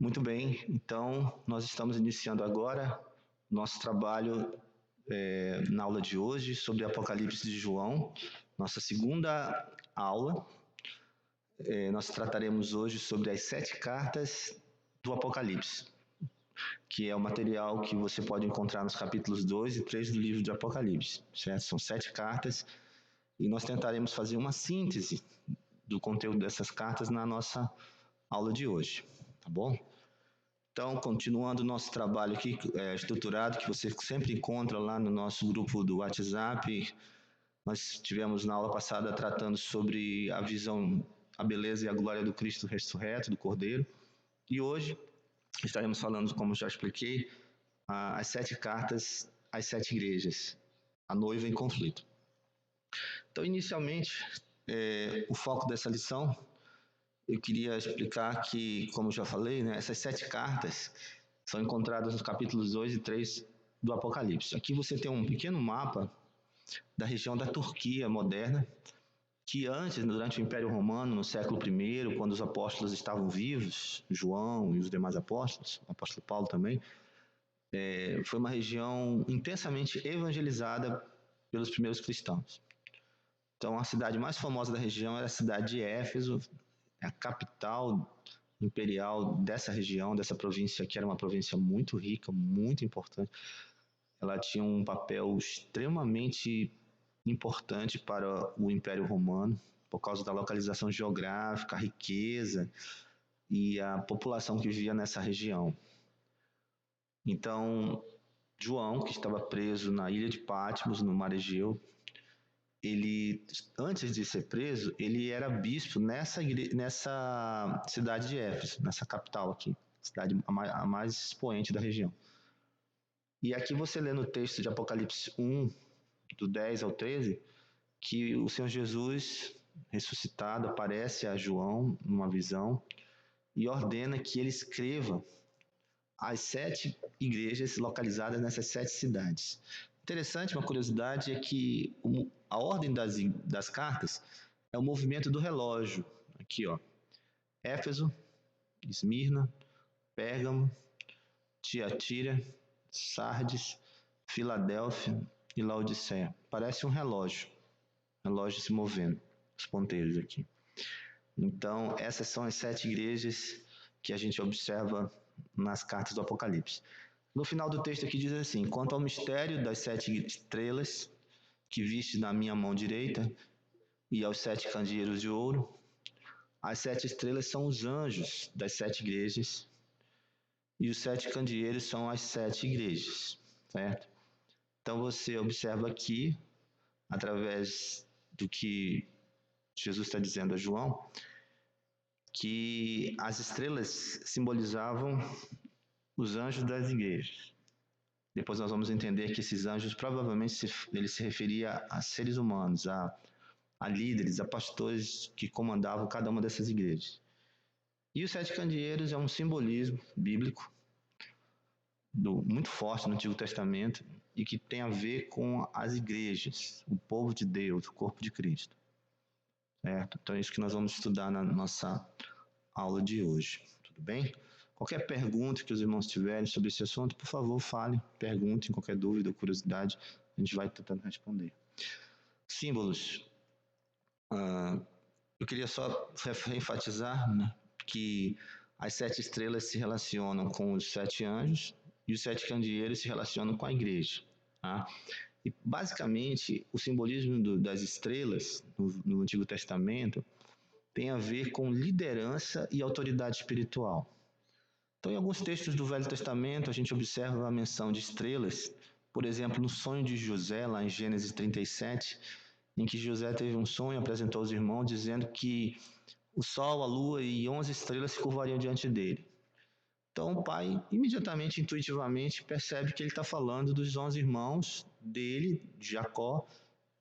Muito bem, então nós estamos iniciando agora nosso trabalho na aula de hoje sobre Apocalipse de João, nossa segunda aula. Nós trataremos hoje sobre as 7 cartas do Apocalipse, que é o material que você pode encontrar nos capítulos 2 e 3 do livro de Apocalipse, certo? São 7 cartas e nós tentaremos fazer uma síntese do conteúdo dessas cartas na nossa aula de hoje, tá bom? Então, continuando o nosso trabalho aqui estruturado, que você sempre encontra lá no nosso grupo do WhatsApp, nós tivemos na aula passada tratando sobre a visão, a beleza e a glória do Cristo ressurreto, do Cordeiro, e hoje estaremos falando, como já expliquei, as 7 cartas às 7 igrejas, a noiva em conflito. Então, inicialmente, o foco dessa lição, eu queria explicar que, como já falei, essas 7 cartas são encontradas nos capítulos 2 e 3 do Apocalipse. Aqui você tem um pequeno mapa da região da Turquia moderna, que antes, durante o Império Romano, no século I, quando os apóstolos estavam vivos, João e os demais apóstolos, o apóstolo Paulo também, foi uma região intensamente evangelizada pelos primeiros cristãos. Então, a cidade mais famosa da região era a cidade de Éfeso, a capital imperial dessa região, dessa província, que era uma província muito rica, muito importante. Ela tinha um papel extremamente importante para o Império Romano, por causa da localização geográfica, a riqueza e a população que vivia nessa região. Então, João, que estava preso na ilha de Patmos, no Mar Egeu, ele, antes de ser preso, ele era bispo nessa cidade de Éfeso, nessa capital aqui, cidade a mais expoente da região. E aqui você lê no texto de Apocalipse 1, do 10 ao 13, que o Senhor Jesus, ressuscitado, aparece a João numa visão e ordena que ele escreva as 7 igrejas localizadas nessas 7 cidades. Interessante, uma curiosidade é que a ordem das cartas é o movimento do relógio. Aqui, ó, Éfeso, Esmirna, Pérgamo, Tiatira, Sardes, Filadélfia e Laodiceia. Parece um relógio se movendo, os ponteiros aqui. Então, essas são as 7 igrejas que a gente observa nas cartas do Apocalipse. No final do texto aqui diz assim: quanto ao mistério das 7 estrelas que viste na minha mão direita e aos 7 candeeiros de ouro, as 7 estrelas são os anjos das 7 igrejas e os 7 candeeiros são as 7 igrejas, certo? Então você observa aqui, através do que Jesus está dizendo a João, que as estrelas simbolizavam os anjos das igrejas. Depois nós vamos entender que esses anjos provavelmente ele se referia a seres humanos, a líderes, a pastores que comandavam cada uma dessas igrejas. E os 7 candeeiros é um simbolismo bíblico muito forte no Antigo Testamento e que tem a ver com as igrejas, o povo de Deus, o corpo de Cristo. Certo? Então é isso que nós vamos estudar na nossa aula de hoje. Tudo bem? Qualquer pergunta que os irmãos tiverem sobre esse assunto, por favor, fale, perguntem, qualquer dúvida ou curiosidade, a gente vai tentando responder. Símbolos. Eu queria só enfatizar que as 7 estrelas se relacionam com os 7 anjos e os 7 candeeiros se relacionam com a igreja. Tá? E, basicamente, o simbolismo das estrelas no Antigo Testamento tem a ver com liderança e autoridade espiritual. Então, em alguns textos do Velho Testamento, a gente observa a menção de estrelas, por exemplo, no sonho de José, lá em Gênesis 37, em que José teve um sonho e apresentou aos irmãos, dizendo que o sol, a lua e 11 estrelas se curvariam diante dele. Então, o pai, imediatamente, intuitivamente, percebe que ele está falando dos 11 irmãos dele, de Jacó,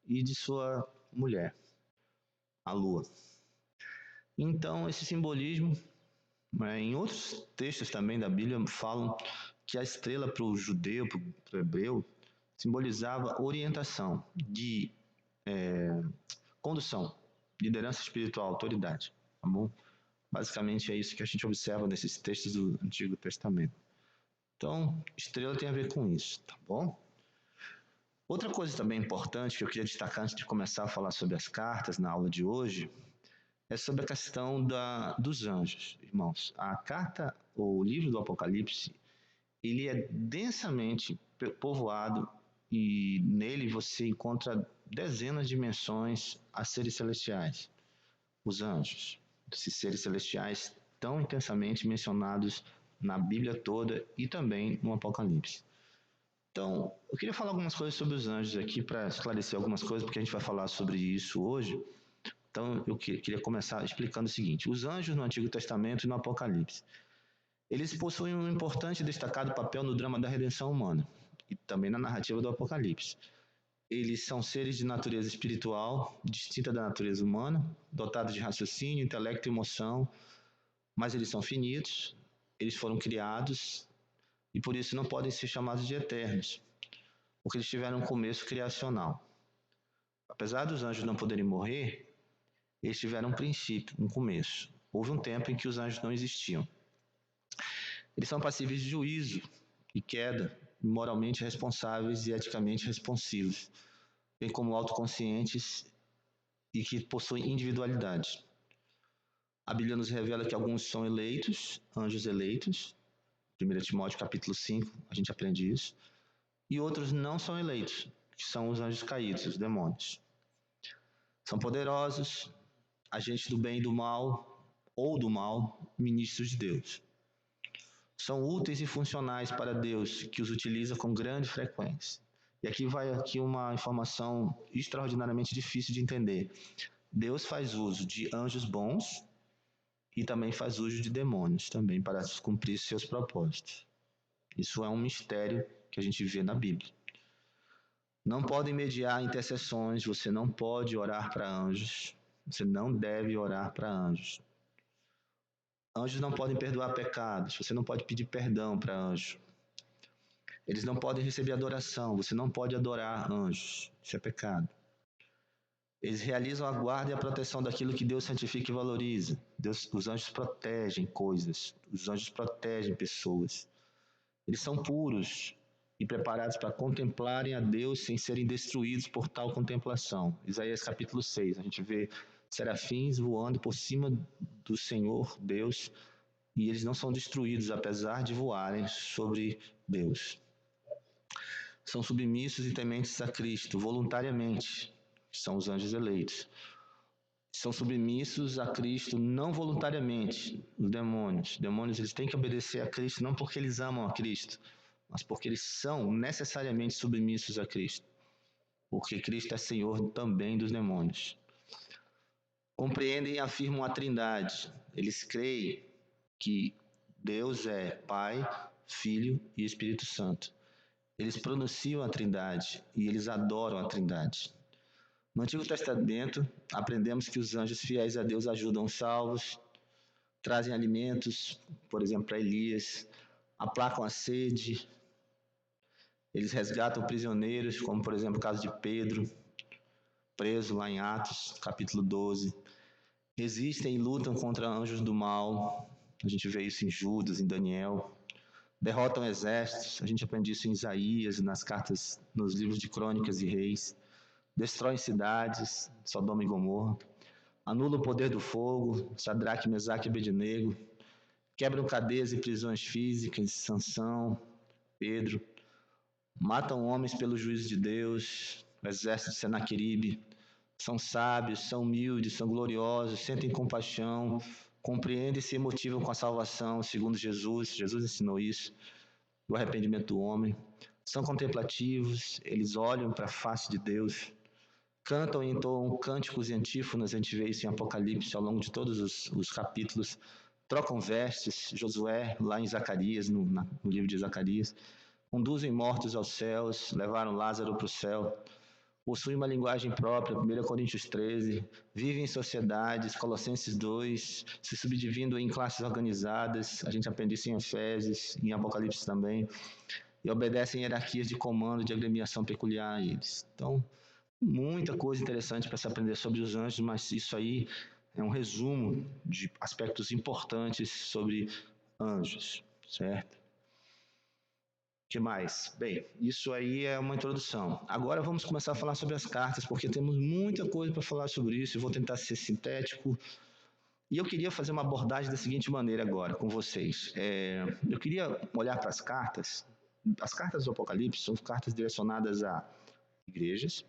e de sua mulher, a lua. Então, esse simbolismo, em outros textos também da Bíblia, falam que a estrela para o judeu, para o hebreu, simbolizava orientação, de condução, liderança espiritual, autoridade. Tá bom? Basicamente é isso que a gente observa nesses textos do Antigo Testamento. Então, estrela tem a ver com isso, tá bom? Outra coisa também importante que eu queria destacar antes de começar a falar sobre as cartas na aula de hoje é sobre a questão dos anjos, irmãos. A carta, o livro do Apocalipse, ele é densamente povoado e nele você encontra dezenas de menções a seres celestiais, os anjos, esses seres celestiais tão intensamente mencionados na Bíblia toda e também no Apocalipse. Então, eu queria falar algumas coisas sobre os anjos aqui para esclarecer algumas coisas, porque a gente vai falar sobre isso hoje. Então, eu queria começar explicando o seguinte: os anjos no Antigo Testamento e no Apocalipse, eles possuem um importante e destacado papel no drama da redenção humana e também na narrativa do Apocalipse. Eles são seres de natureza espiritual, distinta da natureza humana, dotados de raciocínio, intelecto e emoção, mas eles são finitos, eles foram criados e por isso não podem ser chamados de eternos, porque eles tiveram um começo criacional. Apesar dos anjos não poderem morrer, eles tiveram um princípio, um começo. Houve um tempo em que os anjos não existiam. Eles são passíveis de juízo e queda, moralmente responsáveis e eticamente responsivos, bem como autoconscientes e que possuem individualidade. A Bíblia nos revela que alguns são eleitos, anjos eleitos, 1 Timóteo capítulo 5, a gente aprende isso, e outros não são eleitos, que são os anjos caídos, os demônios. São poderosos, agentes do bem e do mal, ou do mal, ministros de Deus. São úteis e funcionais para Deus, que os utiliza com grande frequência. E aqui vai uma informação extraordinariamente difícil de entender. Deus faz uso de anjos bons e também faz uso de demônios também para cumprir seus propósitos. Isso é um mistério que a gente vê na Bíblia. Não podem mediar intercessões, você não pode orar para anjos, você não deve orar para anjos. Anjos não podem perdoar pecados, você não pode pedir perdão para anjos. Eles não podem receber adoração, você não pode adorar anjos, isso é pecado. Eles realizam a guarda e a proteção daquilo que Deus santifica e valoriza. Os anjos protegem coisas, os anjos protegem pessoas. Eles são puros e preparados para contemplarem a Deus sem serem destruídos por tal contemplação. Isaías capítulo 6, a gente vê serafins voando por cima do Senhor Deus e eles não são destruídos apesar de voarem sobre Deus. São submissos e tementes a Cristo voluntariamente, são os anjos eleitos. São submissos a Cristo não voluntariamente, os demônios. Os demônios eles têm que obedecer a Cristo não porque eles amam a Cristo, mas porque eles são necessariamente submissos a Cristo. Porque Cristo é Senhor também dos demônios. Compreendem e afirmam a Trindade. Eles creem que Deus é Pai, Filho e Espírito Santo. Eles pronunciam a Trindade e eles adoram a Trindade. No Antigo Testamento, aprendemos que os anjos fiéis a Deus ajudam os salvos, trazem alimentos, por exemplo, para Elias, aplacam a sede, eles resgatam prisioneiros, como por exemplo o caso de Pedro, preso lá em Atos, capítulo 12. Resistem e lutam contra anjos do mal, a gente vê isso em Judas, em Daniel. Derrotam exércitos, a gente aprende isso em Isaías, nas cartas, nos livros de Crônicas e Reis. Destroem cidades, Sodoma e Gomorra, anula o poder do fogo, Sadraque, Mesaque e Abednego, quebram cadeias e prisões físicas, Sansão, Pedro, matam homens pelo juízo de Deus, o exército de Senaqueribe, são sábios, são humildes, são gloriosos, sentem compaixão, compreendem e se emotivam com a salvação, segundo Jesus, Jesus ensinou isso, o arrependimento do homem, são contemplativos, eles olham para a face de Deus, cantam e entoam cânticos e antífonas, a gente vê isso em Apocalipse ao longo de todos os capítulos, trocam vestes, Josué, lá em Zacarias, no livro de Zacarias, conduzem mortos aos céus, levaram Lázaro para o céu, possuem uma linguagem própria, 1 Coríntios 13, vivem em sociedades, Colossenses 2, se subdividindo em classes organizadas, a gente aprende isso em Efésios, em Apocalipse também, e obedecem hierarquias de comando, de agremiação peculiar a eles. Então, muita coisa interessante para se aprender sobre os anjos, mas isso aí é um resumo de aspectos importantes sobre anjos, certo? O que mais? Bem, isso aí é uma introdução. Agora vamos começar a falar sobre as cartas, porque temos muita coisa para falar sobre isso. Eu vou tentar ser sintético. E eu queria fazer uma abordagem da seguinte maneira agora com vocês. Eu queria olhar para as cartas. As cartas do Apocalipse são cartas direcionadas a igrejas,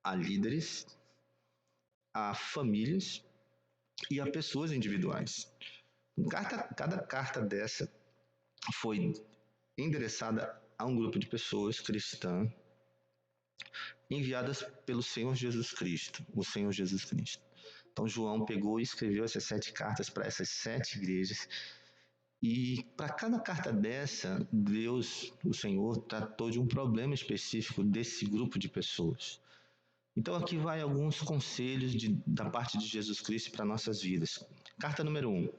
a líderes, a famílias e a pessoas individuais. Cada carta dessa foi endereçada a um grupo de pessoas cristãs enviadas pelo Senhor Jesus Cristo, o Senhor Jesus Cristo. Então João pegou e escreveu essas 7 cartas para essas 7 igrejas. E para cada carta dessa, Deus, o Senhor, tratou de um problema específico desse grupo de pessoas. Então aqui vai alguns conselhos da parte de Jesus Cristo para nossas vidas. Carta número 1.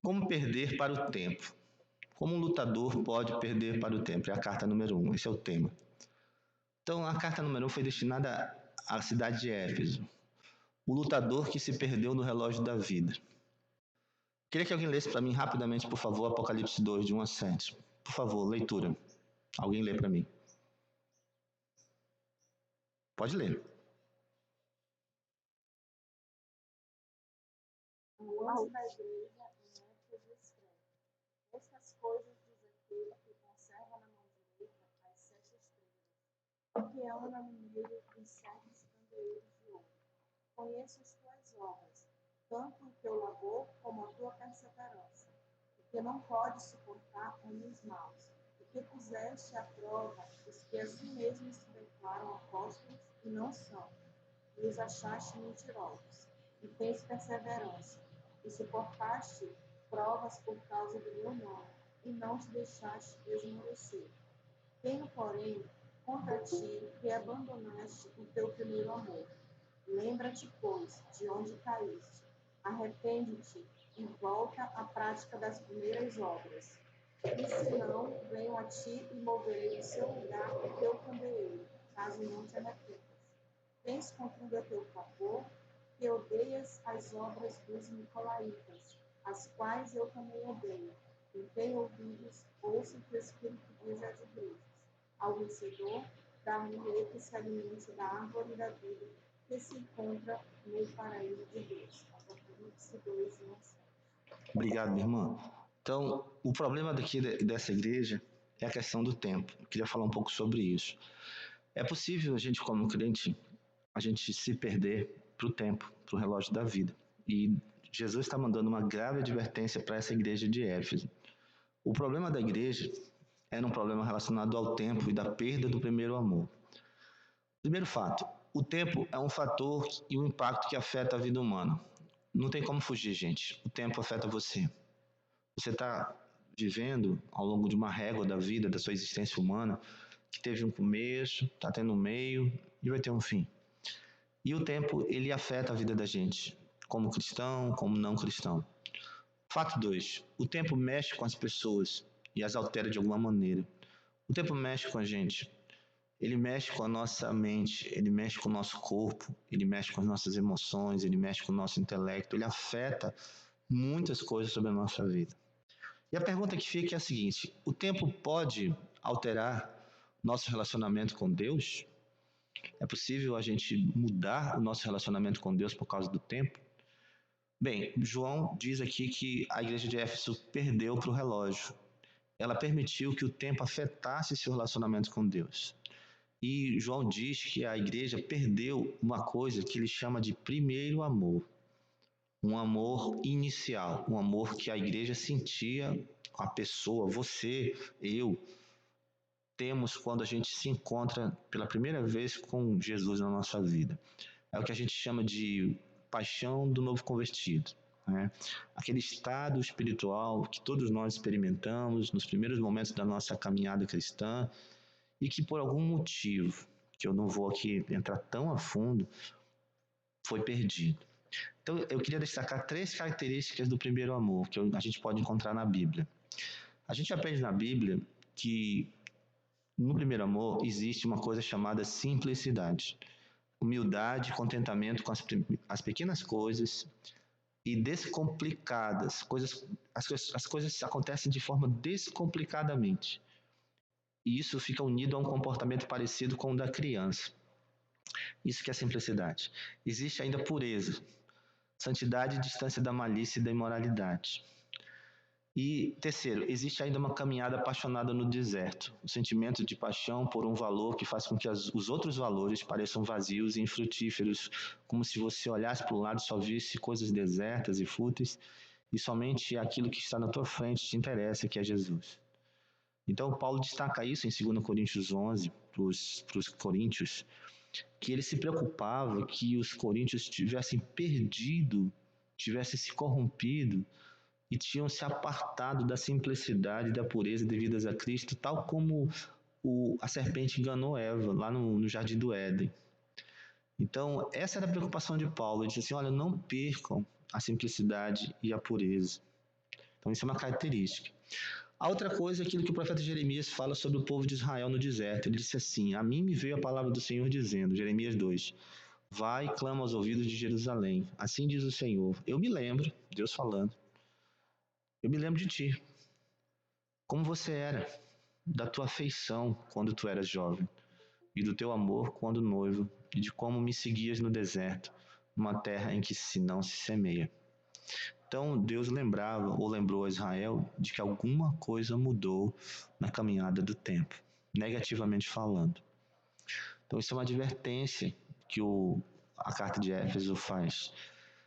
Como perder para o tempo? Como um lutador pode perder para o tempo? É a carta número 1, esse é o tema. Então a carta número 1 foi destinada à cidade de Éfeso. O lutador que se perdeu no relógio da vida. Queria que alguém lesse para mim rapidamente, por favor, Apocalipse 2, de 1 a 7. Por favor, leitura. Alguém lê para mim. Pode ler. O anjo da igreja em Éfeso escreve: Estas coisas diz aquele que conserva na mão direita as 7 estrelas, e que anda no meio dos 7 candeeiros de ouro. Conheço as tuas obras, tanto o teu labor como a tua perseverança, e que não podes suportar homens maus, e que puseste à prova os que a si mesmos se declaram apóstolos e não são, e os achaste mentirosos, e tens perseverança, e suportaste provas por causa do meu nome, e não te deixaste esmorecer. Tenho, porém, contra ti que abandonaste o teu primeiro amor. Lembra-te, pois, de onde caíste. Arrepende-te e volta à prática das primeiras obras. E se não, venho a ti e moverei do seu lugar o teu candeeiro, caso não te arrependas. Tens contudo a teu favor que odeias as obras dos nicolaítas, as quais eu também odeio. Quem tem ouvidos, ouça o que o Espírito diz às igrejas. Ao vencedor, dar-lhe-ei que se alimente da árvore da vida, que se encontra no paraíso de Deus. Apocalipse 2, 1 a 7. Obrigado, minha irmã. Então, o problema dessa igreja é a questão do tempo. Eu queria falar um pouco sobre isso. É possível a gente, como crente, a gente se perder para o tempo, para o relógio da vida. E Jesus está mandando uma grave advertência para essa igreja de Éfeso. O problema da igreja era um problema relacionado ao tempo e da perda do primeiro amor. Primeiro fato, o tempo é um fator e um impacto que afeta a vida humana. Não tem como fugir, gente. O tempo afeta você. Você está vivendo ao longo de uma régua da vida, da sua existência humana, que teve um começo, está tendo um meio e vai ter um fim. E o tempo, ele afeta a vida da gente, como cristão, como não cristão. Fato 2. O tempo mexe com as pessoas e as altera de alguma maneira. O tempo mexe com a gente. Ele mexe com a nossa mente, ele mexe com o nosso corpo, ele mexe com as nossas emoções, ele mexe com o nosso intelecto, ele afeta muitas coisas sobre a nossa vida. E a pergunta que fica é a seguinte: o tempo pode alterar nosso relacionamento com Deus? É possível a gente mudar o nosso relacionamento com Deus por causa do tempo? Bem, João diz aqui que a igreja de Éfeso perdeu para o relógio. Ela permitiu que o tempo afetasse seu relacionamento com Deus. E João diz que a igreja perdeu uma coisa que ele chama de primeiro amor. Um amor inicial, um amor que a igreja sentia, a pessoa, você, eu, temos quando a gente se encontra pela primeira vez com Jesus na nossa vida. É o que a gente chama de paixão do novo convertido. Né? Aquele estado espiritual que todos nós experimentamos nos primeiros momentos da nossa caminhada cristã e que por algum motivo, que eu não vou aqui entrar tão a fundo, foi perdido. Então eu queria destacar 3 características do primeiro amor que a gente pode encontrar na Bíblia. A gente aprende na Bíblia que no primeiro amor existe uma coisa chamada simplicidade. humildade, contentamento com as pequenas coisas e descomplicadas. As coisas acontecem de forma descomplicadamente. E isso fica unido a um comportamento parecido com o da criança. Isso que é simplicidade. Existe ainda pureza, santidade e distância da malícia e da imoralidade. E terceiro, existe ainda uma caminhada apaixonada no deserto, o sentimento de paixão por um valor que faz com que os outros valores pareçam vazios e infrutíferos, como se você olhasse para o lado e só visse coisas desertas e fúteis, e somente aquilo que está na tua frente te interessa, que é Jesus. Então Paulo destaca isso em 2 Coríntios 11, para os coríntios, que ele se preocupava que os coríntios tivessem perdido, tivessem se corrompido, e tinham se apartado da simplicidade e da pureza devidas a Cristo, tal como a serpente enganou Eva lá no Jardim do Éden. Então, essa era a preocupação de Paulo. Ele disse assim, olha, não percam a simplicidade e a pureza. Então, isso é uma característica. A outra coisa é aquilo que o profeta Jeremias fala sobre o povo de Israel no deserto. Ele disse assim, a mim me veio a palavra do Senhor dizendo, Jeremias 2, vai e clama aos ouvidos de Jerusalém. Assim diz o Senhor. Eu me lembro, Deus falando, eu me lembro de ti, como você era, da tua afeição quando tu eras jovem, e do teu amor quando noivo, e de como me seguias no deserto, numa terra em que não se semeia. Então Deus lembrou a Israel de que alguma coisa mudou na caminhada do tempo, negativamente falando. Então isso é uma advertência que a carta de Éfeso faz.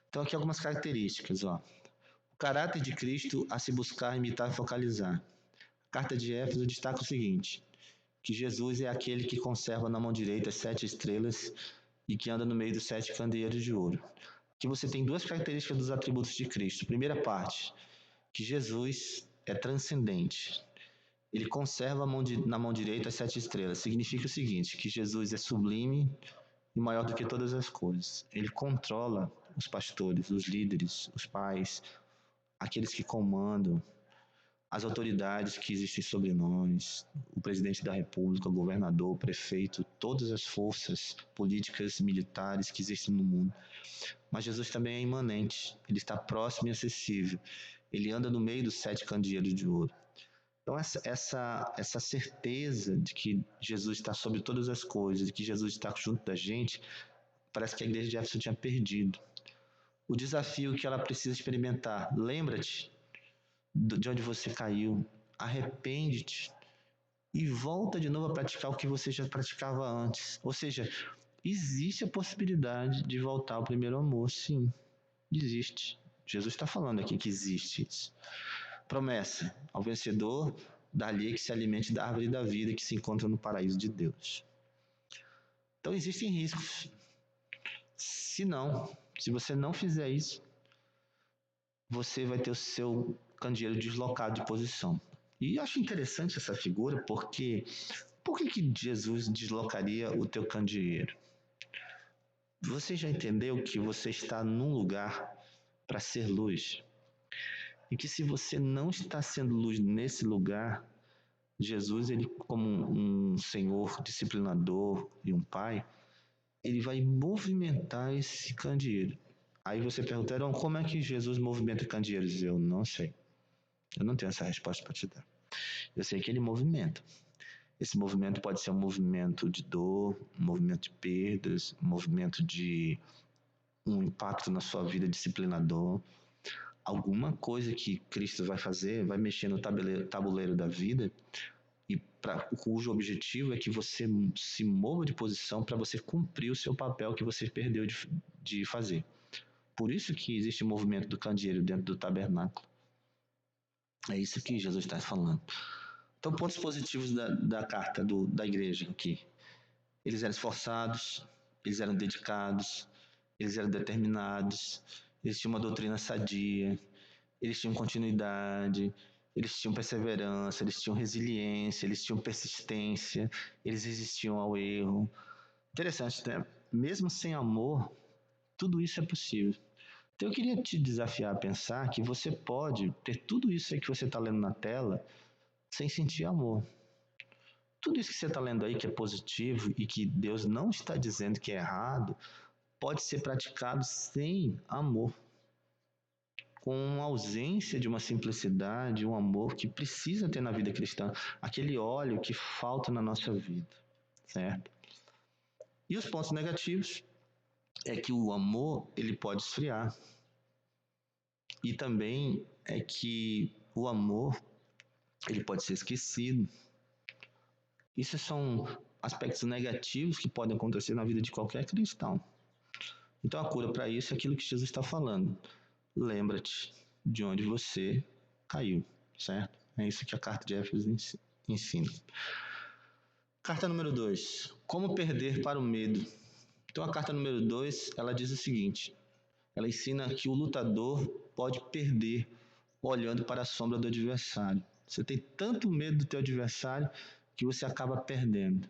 Então aqui algumas características, ó. O caráter de Cristo a se buscar, imitar e focalizar. A carta de Éfeso destaca o seguinte, que Jesus é aquele que conserva na mão direita as 7 estrelas e que anda no meio dos 7 candeeiros de ouro. Aqui você tem duas características dos atributos de Cristo. Primeira parte, que Jesus é transcendente. Ele conserva na mão direita as 7 estrelas. Significa o seguinte, que Jesus é sublime e maior do que todas as coisas. Ele controla os pastores, os líderes, os pais, aqueles que comandam, as autoridades que existem sobre nós, o presidente da República, o governador, o prefeito, todas as forças políticas, militares que existem no mundo. Mas Jesus também é imanente, ele está próximo e acessível. Ele anda no meio dos 7 candeeiros de ouro. Então essa certeza de que Jesus está sobre todas as coisas, de que Jesus está junto da gente, parece que a igreja de Éfeso tinha perdido. O desafio que ela precisa experimentar, lembra-te de onde você caiu, arrepende-te e volta de novo a praticar o que você já praticava antes. Ou seja, existe a possibilidade de voltar ao primeiro amor, sim, existe. Jesus está falando aqui que existe isso. Promessa ao vencedor, dali que se alimente da árvore da vida que se encontra no paraíso de Deus. Então existem riscos. Se você não fizer isso, você vai ter o seu candeeiro deslocado de posição. E eu acho interessante essa figura porque por que Jesus deslocaria o teu candeeiro? Você já entendeu que você está num lugar para ser luz? E que se você não está sendo luz nesse lugar, Jesus, ele como um senhor disciplinador e um pai, ele vai movimentar esse candeeiro. Aí você pergunta, Heron, como é que Jesus movimenta candeeiros? Eu não sei. Eu não tenho essa resposta para te dar. Eu sei que ele movimenta. Esse movimento pode ser um movimento de dor, um movimento de perdas, um movimento de um impacto na sua vida disciplinador. Alguma coisa que Cristo vai fazer, vai mexer no tabuleiro da vida, e cujo objetivo é que você se mova de posição para você cumprir o seu papel que você perdeu de fazer. Por isso que existe o movimento do candeeiro dentro do tabernáculo. É isso que Jesus está falando. Então, pontos positivos da carta da igreja aqui. Eles eram esforçados, eles eram dedicados, eles eram determinados, eles tinham uma doutrina sadia, eles tinham continuidade, eles tinham perseverança, eles tinham resiliência, eles tinham persistência, eles resistiam ao erro. Interessante, né? Mesmo sem amor, tudo isso é possível. Então eu queria te desafiar a pensar que você pode ter tudo isso aí que você está lendo na tela sem sentir amor. Tudo isso que você está lendo aí, que é positivo e que Deus não está dizendo que é errado, pode ser praticado sem amor, com ausência de uma simplicidade, um amor que precisa ter na vida cristã, aquele óleo que falta na nossa vida, certo? E os pontos negativos é que o amor ele pode esfriar, e também é que o amor ele pode ser esquecido. Isso são aspectos negativos que podem acontecer na vida de qualquer cristão. Então a cura para isso é aquilo que Jesus está falando. Lembra-te de onde você caiu, certo? É isso que a carta de Éfeso ensina. Carta número 2. Como perder para o medo. Então a carta número 2, ela diz o seguinte. Ela ensina que o lutador pode perder olhando para a sombra do adversário. Você tem tanto medo do teu adversário que você acaba perdendo.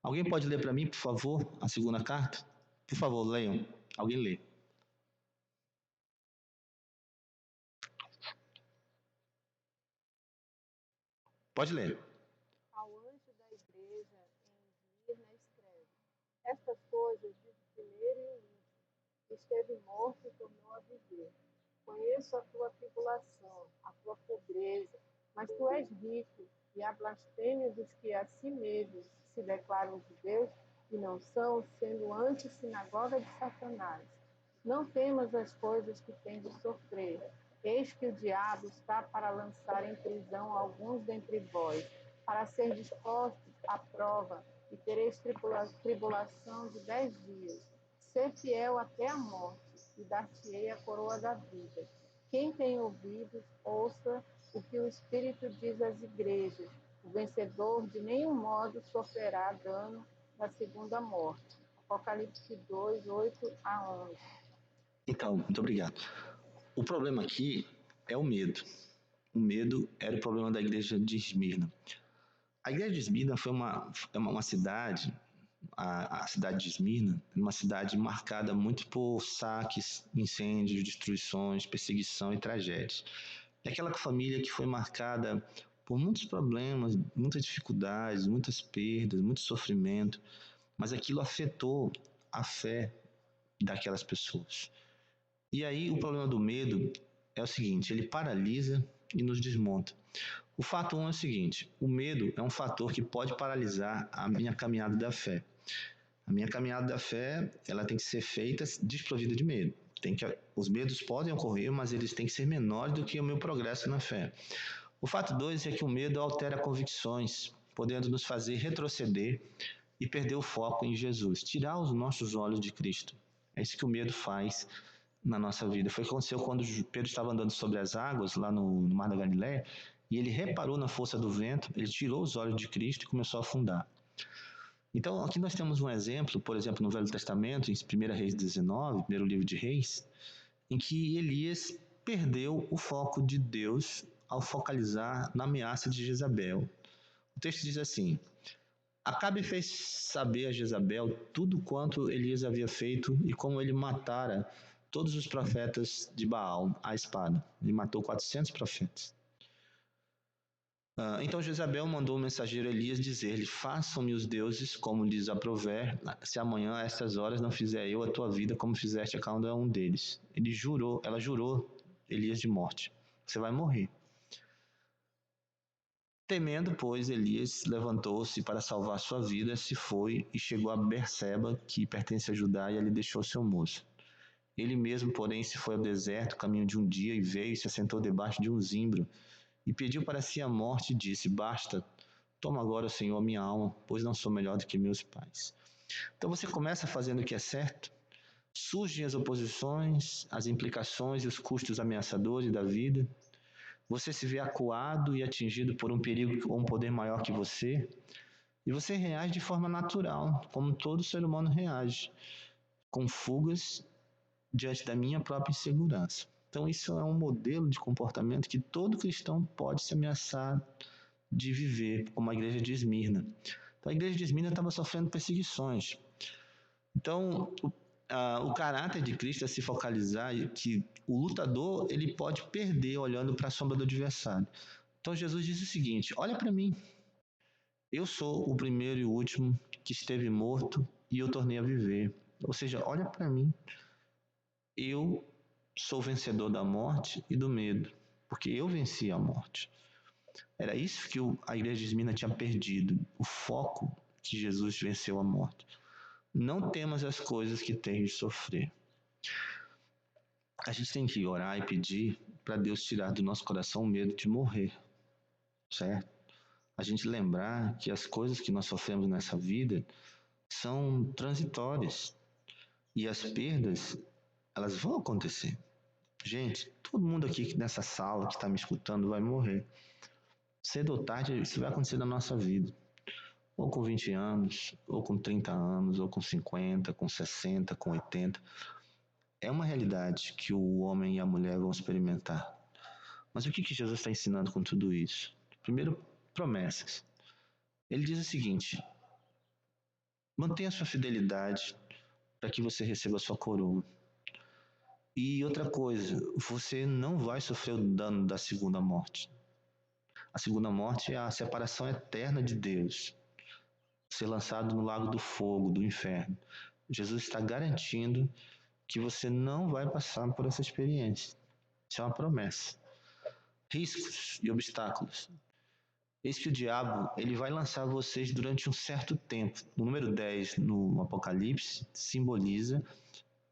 Alguém pode ler para mim, por favor, a segunda carta? Por favor, leiam. Alguém lê. Pode ler. Ao anjo da igreja em Esmirna escreve: estas coisas diz o primeiro e o último, que esteve morto e tornou a viver. Conheço a tua tribulação, a tua pobreza, mas tu és rico, e a blasfêmia dos que a si mesmos se declaram judeus e não são, sendo antes sinagoga de Satanás. Não temas as coisas que tens de sofrer. Eis que o diabo está para lançar em prisão alguns dentre vós, para ser dispostos à prova, e tereis tribulação de 10 dias. Ser fiel até a morte, e dar-te-ei a coroa da vida. Quem tem ouvidos, ouça o que o Espírito diz às igrejas. O vencedor de nenhum modo sofrerá dano da segunda morte. Apocalipse 2, 8 a 11. Então, muito obrigado. O problema aqui é o medo. O medo era o problema da igreja de Esmirna. A igreja de Esmirna foi uma cidade, a cidade de Esmirna, uma cidade marcada muito por saques, incêndios, destruições, perseguição e tragédias. É aquela família que foi marcada por muitos problemas, muitas dificuldades, muitas perdas, muito sofrimento, mas aquilo afetou a fé daquelas pessoas. E aí o problema do medo é o seguinte, ele paralisa e nos desmonta. O fato 1 é o seguinte, o medo é um fator que pode paralisar a minha caminhada da fé. A minha caminhada da fé, ela tem que ser feita desprovida de medo. Os medos podem ocorrer, mas eles têm que ser menores do que o meu progresso na fé. O fato 2 é que o medo altera convicções, podendo nos fazer retroceder e perder o foco em Jesus, tirar os nossos olhos de Cristo. É isso que o medo faz na nossa vida. Foi o que aconteceu quando Pedro estava andando sobre as águas, lá no Mar da Galileia, e ele reparou na força do vento, ele tirou os olhos de Cristo e começou a afundar. Então, aqui nós temos um exemplo, por exemplo, no Velho Testamento, em 1 Reis 19, primeiro livro de Reis, em que Elias perdeu o foco de Deus ao focalizar na ameaça de Jezabel. O texto diz assim, Acabe fez saber a Jezabel tudo quanto Elias havia feito e como ele matara todos os profetas de Baal à espada. Ele matou 400 profetas. Então Jezabel mandou o mensageiro Elias dizer-lhe, façam-me os deuses como lhes aprover, se amanhã a estas horas não fizer eu a tua vida como fizeste a cada um deles. Ela jurou Elias de morte. Você vai morrer. Temendo, pois, Elias levantou-se para salvar sua vida, se foi e chegou a Berseba, que pertence a Judá, e ali deixou seu moço. Ele mesmo, porém, se foi ao deserto, caminho de um dia, e veio e se assentou debaixo de um zimbro, e pediu para si a morte, e disse, basta, toma agora, Senhor, minha alma, pois não sou melhor do que meus pais. Então você começa fazendo o que é certo, surgem as oposições, as implicações e os custos ameaçadores da vida, você se vê acuado e atingido por um perigo ou um poder maior que você, e você reage de forma natural, como todo ser humano reage, com fugas diante da minha própria insegurança. Então isso é um modelo de comportamento que todo cristão pode se ameaçar de viver, como a igreja de Esmirna. Então a igreja de Esmirna estava sofrendo perseguições. Então o caráter de Cristo é se focalizar que o lutador ele pode perder olhando para a sombra do adversário. Então Jesus diz o seguinte, olha para mim, Eu sou o primeiro e o último que esteve morto e eu tornei a viver. Ou seja, olha para mim. Eu sou vencedor da morte e do medo, porque eu venci a morte. Era isso que a igreja de Esmirna tinha perdido, o foco que Jesus venceu a morte. Não temas as coisas que tens de sofrer. A gente tem que orar e pedir para Deus tirar do nosso coração o medo de morrer, certo? A gente lembrar que as coisas que nós sofremos nessa vida são transitórias e as perdas, elas vão acontecer. Gente, todo mundo aqui nessa sala que está me escutando vai morrer. Cedo ou tarde, isso vai acontecer na nossa vida. Ou com 20 anos, ou com 30 anos, ou com 50, com 60, com 80. É uma realidade que o homem e a mulher vão experimentar. Mas o que Jesus está ensinando com tudo isso? Primeiro, promessas. Ele diz o seguinte: mantenha sua fidelidade para que você receba a sua coroa. E outra coisa, você não vai sofrer o dano da segunda morte. A segunda morte é a separação eterna de Deus, ser lançado no lago do fogo, do inferno. Jesus está garantindo que você não vai passar por essa experiência. Isso é uma promessa. Riscos e obstáculos. Eis que o diabo ele vai lançar vocês durante um certo tempo. O número 10 no Apocalipse simboliza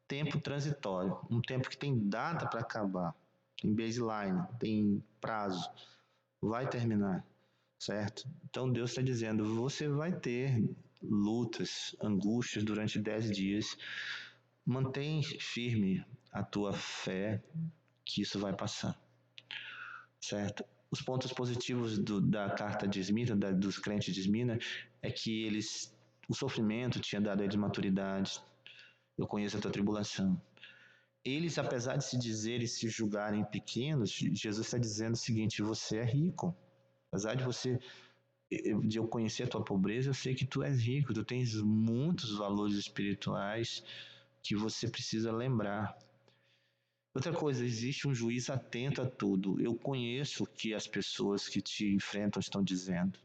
tempo transitório, um tempo que tem data para acabar, tem baseline, tem prazo, vai terminar, certo? Então Deus está dizendo, você vai ter lutas, angústias durante 10 dias, mantém firme a tua fé que isso vai passar, certo? Os pontos positivos da carta de Esmirna, dos crentes de Esmirna, é que o sofrimento tinha dado a eles maturidade. Eu conheço a tua tribulação. Eles, apesar de se dizerem e se julgarem pequenos, Jesus está dizendo o seguinte: você é rico. Apesar de eu conhecer a tua pobreza, eu sei que tu és rico, tu tens muitos valores espirituais que você precisa lembrar. Outra coisa, existe um juiz atento a tudo. Eu conheço o que as pessoas que te enfrentam estão dizendo.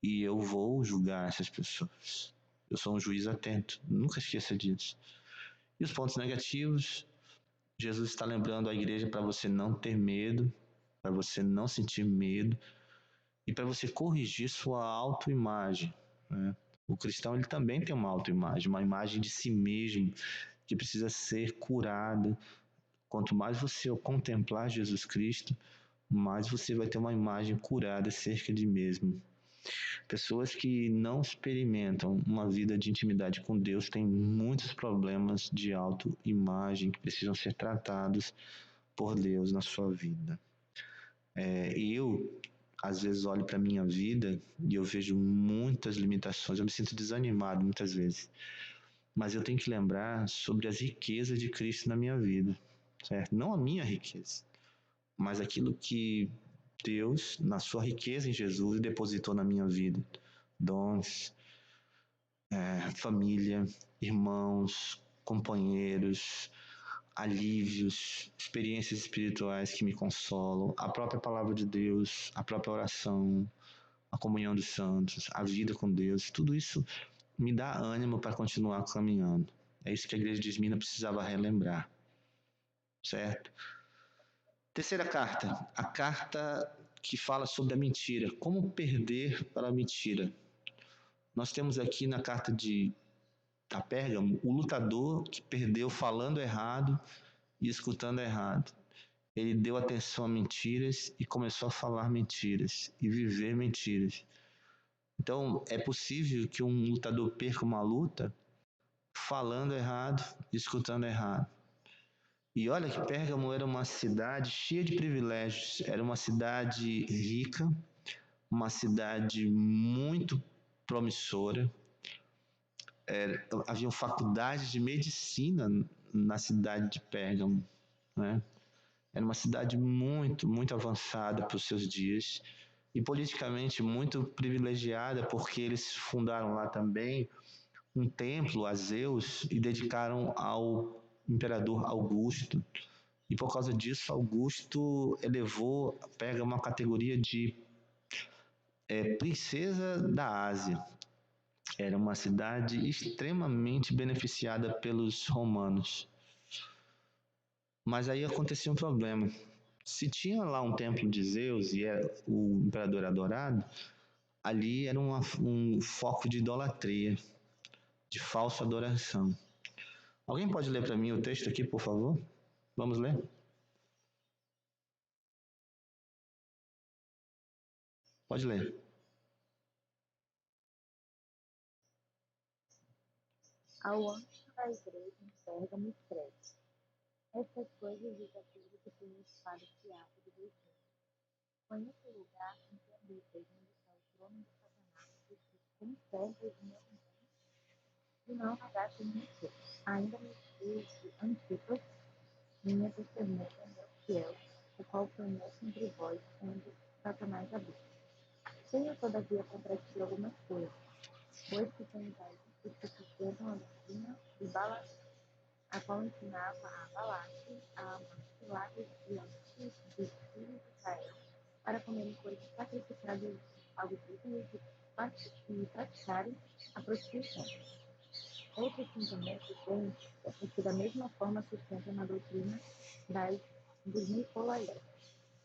E eu vou julgar essas pessoas. Eu sou um juiz atento. Nunca esqueça disso. E os pontos negativos, Jesus está lembrando a igreja para você não ter medo, para você não sentir medo e para você corrigir sua autoimagem, né? O cristão ele também tem uma autoimagem, uma imagem de si mesmo que precisa ser curada. Quanto mais você contemplar Jesus Cristo, mais você vai ter uma imagem curada acerca de mesmo. Pessoas que não experimentam uma vida de intimidade com Deus têm muitos problemas de autoimagem que precisam ser tratados por Deus na sua vida. Eu, às vezes, olho para a minha vida e eu vejo muitas limitações, eu me sinto desanimado muitas vezes. Mas eu tenho que lembrar sobre as riquezas de Cristo na minha vida, certo? Não a minha riqueza, mas aquilo que Deus, na sua riqueza em Jesus, depositou na minha vida. Dons, família, irmãos, companheiros, alívios, experiências espirituais que me consolam, a própria palavra de Deus, a própria oração, a comunhão dos santos, a vida com Deus, tudo isso me dá ânimo para continuar caminhando. É isso que a igreja de Esmirna precisava relembrar, certo? Terceira carta, a carta que fala sobre a mentira, como perder para a mentira. Nós temos aqui na carta a Pérgamo o lutador que perdeu falando errado e escutando errado. Ele deu atenção a mentiras e começou a falar mentiras e viver mentiras. Então, é possível que um lutador perca uma luta falando errado e escutando errado. E olha que Pérgamo era uma cidade cheia de privilégios, era uma cidade rica, uma cidade muito promissora. Haviam faculdades de medicina na cidade de Pérgamo, né? Era uma cidade muito, muito avançada para os seus dias e politicamente muito privilegiada, porque eles fundaram lá também um templo a Zeus e dedicaram ao imperador Augusto. E por causa disso, Augusto elevou, pega uma categoria de Princesa da Ásia. Era uma cidade extremamente beneficiada pelos romanos. Mas aí acontecia um problema. Se tinha lá um templo de Zeus e o imperador adorado, ali era um foco de idolatria, de falsa adoração. Alguém pode ler para mim o texto aqui, por favor? Vamos ler? Pode ler. Ao anjo da igreja em Pérgamo escreve: estas coisas diz aquele que tem a espada afiada de dois gumes. Conheço o lugar em que habitas, onde está o trono de Satanás, e que conservas o meu nome, e não negaste minha fé. Ainda me diz Antipas, minha testemunha, meu fiel, o qual conhece entre vós onde Satanás habita. Tenho, todavia, contra ti algumas coisas, pois que tentais os que sustentam a doutrina de Balaão, a qual ensinava a Balaque a amar pilares diante dos filhos de Israel, para comerem coisas sacrificadas aos ídolos e praticarem a prostituição. Outros simplesmente têm o que da mesma forma sustentam na doutrina dos Nicolaítas.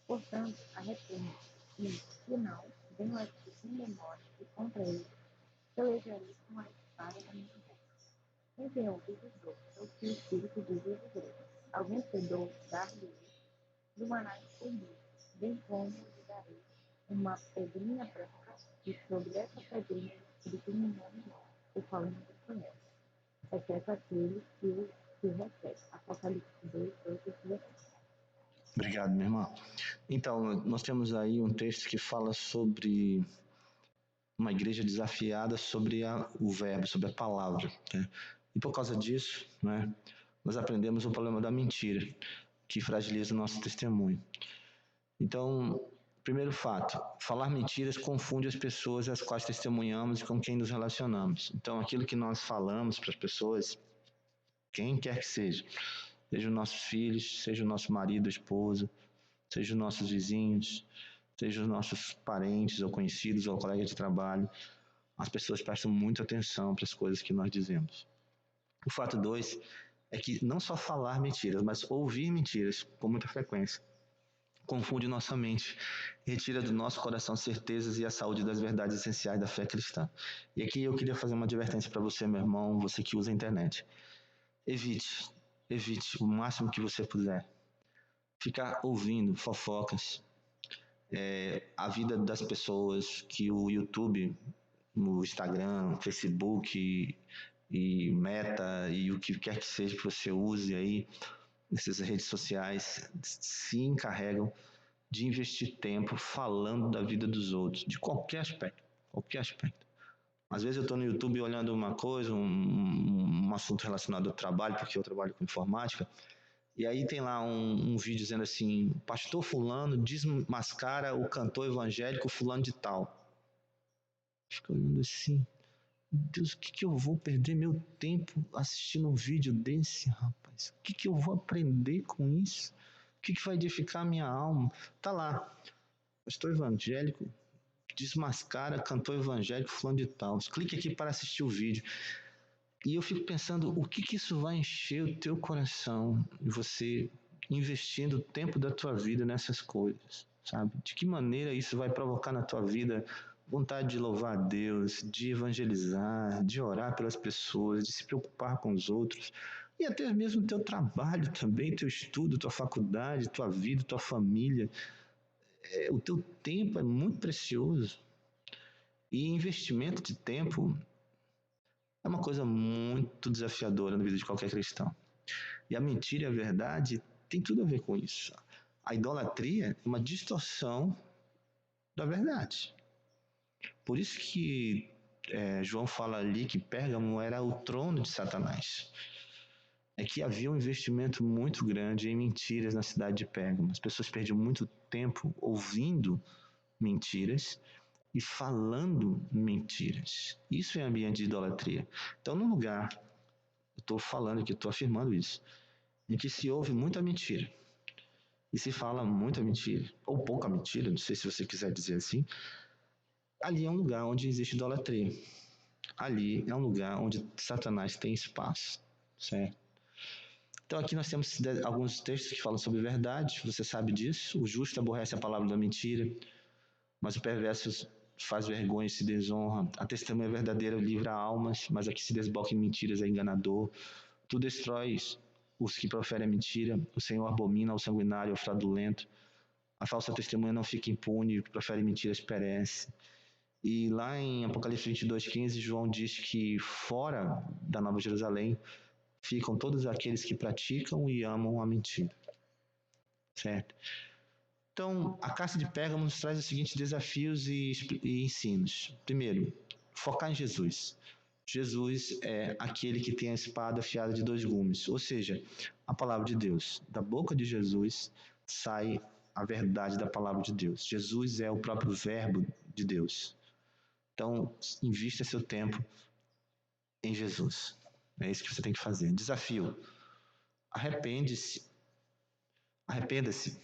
Portanto, arrepende-se, e, se não, venho a ti em memória, e contra eles pelejarei com a espada da minha boca. Quem tem ouvidos ouça o que o Espírito diz às igrejas. Ao vencedor dar-lhe do maná escondido, bem como lhe darei uma pedrinha branca, e sobre essa pedrinha escrito um nome novo, o qual ninguém conhece, exceto aquele que o recebe. Apocalipse 2, 2 e 13. Obrigado, minha irmã. Então, nós temos aí um texto que fala sobre uma igreja desafiada sobre o verbo, sobre a palavra. Né? E por causa disso, né, nós aprendemos o problema da mentira, que fragiliza o nosso testemunho. Então, primeiro fato, falar mentiras confunde as pessoas às quais testemunhamos e com quem nos relacionamos. Então, aquilo que nós falamos para as pessoas, quem quer que seja os nossos filhos, seja o nosso marido, esposa, seja os nossos vizinhos, seja os nossos parentes ou conhecidos ou colegas de trabalho, as pessoas prestam muita atenção para as coisas que nós dizemos. O fato 2 é que não só falar mentiras, mas ouvir mentiras com muita frequência confunde nossa mente, retira do nosso coração certezas e a saúde das verdades essenciais da fé cristã. E aqui eu queria fazer uma advertência para você, meu irmão, você que usa a internet. Evite o máximo que você puder ficar ouvindo fofocas, a vida das pessoas que o YouTube, o Instagram, Facebook e Meta e o que quer que seja que você use aí, essas redes sociais, se encarregam de investir tempo falando da vida dos outros, de qualquer aspecto, qualquer aspecto. Às vezes eu estou no YouTube olhando uma coisa, um assunto relacionado ao trabalho, porque eu trabalho com informática, e aí tem lá um vídeo dizendo assim, pastor fulano desmascara o cantor evangélico fulano de tal. Fico olhando assim, Deus, o que eu vou perder meu tempo assistindo um vídeo desse, rapaz? O que eu vou aprender com isso? O que vai edificar a minha alma? Tá lá, pastor evangélico desmascara cantor evangélico fulano de tal. Clique aqui para assistir o vídeo. E eu fico pensando, o que isso vai encher o teu coração, você investindo o tempo da tua vida nessas coisas, sabe? De que maneira isso vai provocar na tua vida vontade de louvar a Deus, de evangelizar, de orar pelas pessoas, de se preocupar com os outros, e até mesmo teu trabalho também, teu estudo, tua faculdade, tua vida, tua família. O teu tempo é muito precioso. E investimento de tempo é uma coisa muito desafiadora na vida de qualquer cristão. E a mentira e a verdade tem tudo a ver com isso. A idolatria é uma distorção da verdade. Por isso que João fala ali que Pérgamo era o trono de Satanás. É que havia um investimento muito grande em mentiras na cidade de Pérgamo. As pessoas perdiam muito tempo ouvindo mentiras e falando mentiras. Isso é ambiente de idolatria. Então, num lugar, eu estou falando aqui, estou afirmando isso, em que se ouve muita mentira e se fala muita mentira, ou pouca mentira, não sei se você quiser dizer assim, Ali é um lugar onde existe idolatria. Ali é um lugar onde Satanás tem espaço, certo? Então aqui nós temos alguns textos que falam sobre verdade, você sabe disso. O justo aborrece a palavra da mentira, mas o perverso faz vergonha e se desonra. A testemunha verdadeira livra almas, mas a que se desboca em mentiras é enganador. Tu destróis os que proferem a mentira, o Senhor abomina o sanguinário, o fraudulento. A falsa testemunha não fica impune, o que profere mentiras perece. E lá em Apocalipse 22:15, João diz que fora da Nova Jerusalém ficam todos aqueles que praticam e amam a mentira. Certo? Então, a carta de Pérgamo nos traz os seguintes desafios e ensinos. Primeiro, focar em Jesus. Jesus é aquele que tem a espada afiada de dois gumes, ou seja, a palavra de Deus. Da boca de Jesus sai a verdade da palavra de Deus. Jesus é o próprio verbo de Deus. Então, invista seu tempo em Jesus. É isso que você tem que fazer. Desafio. Arrepende-se. Arrependa-se.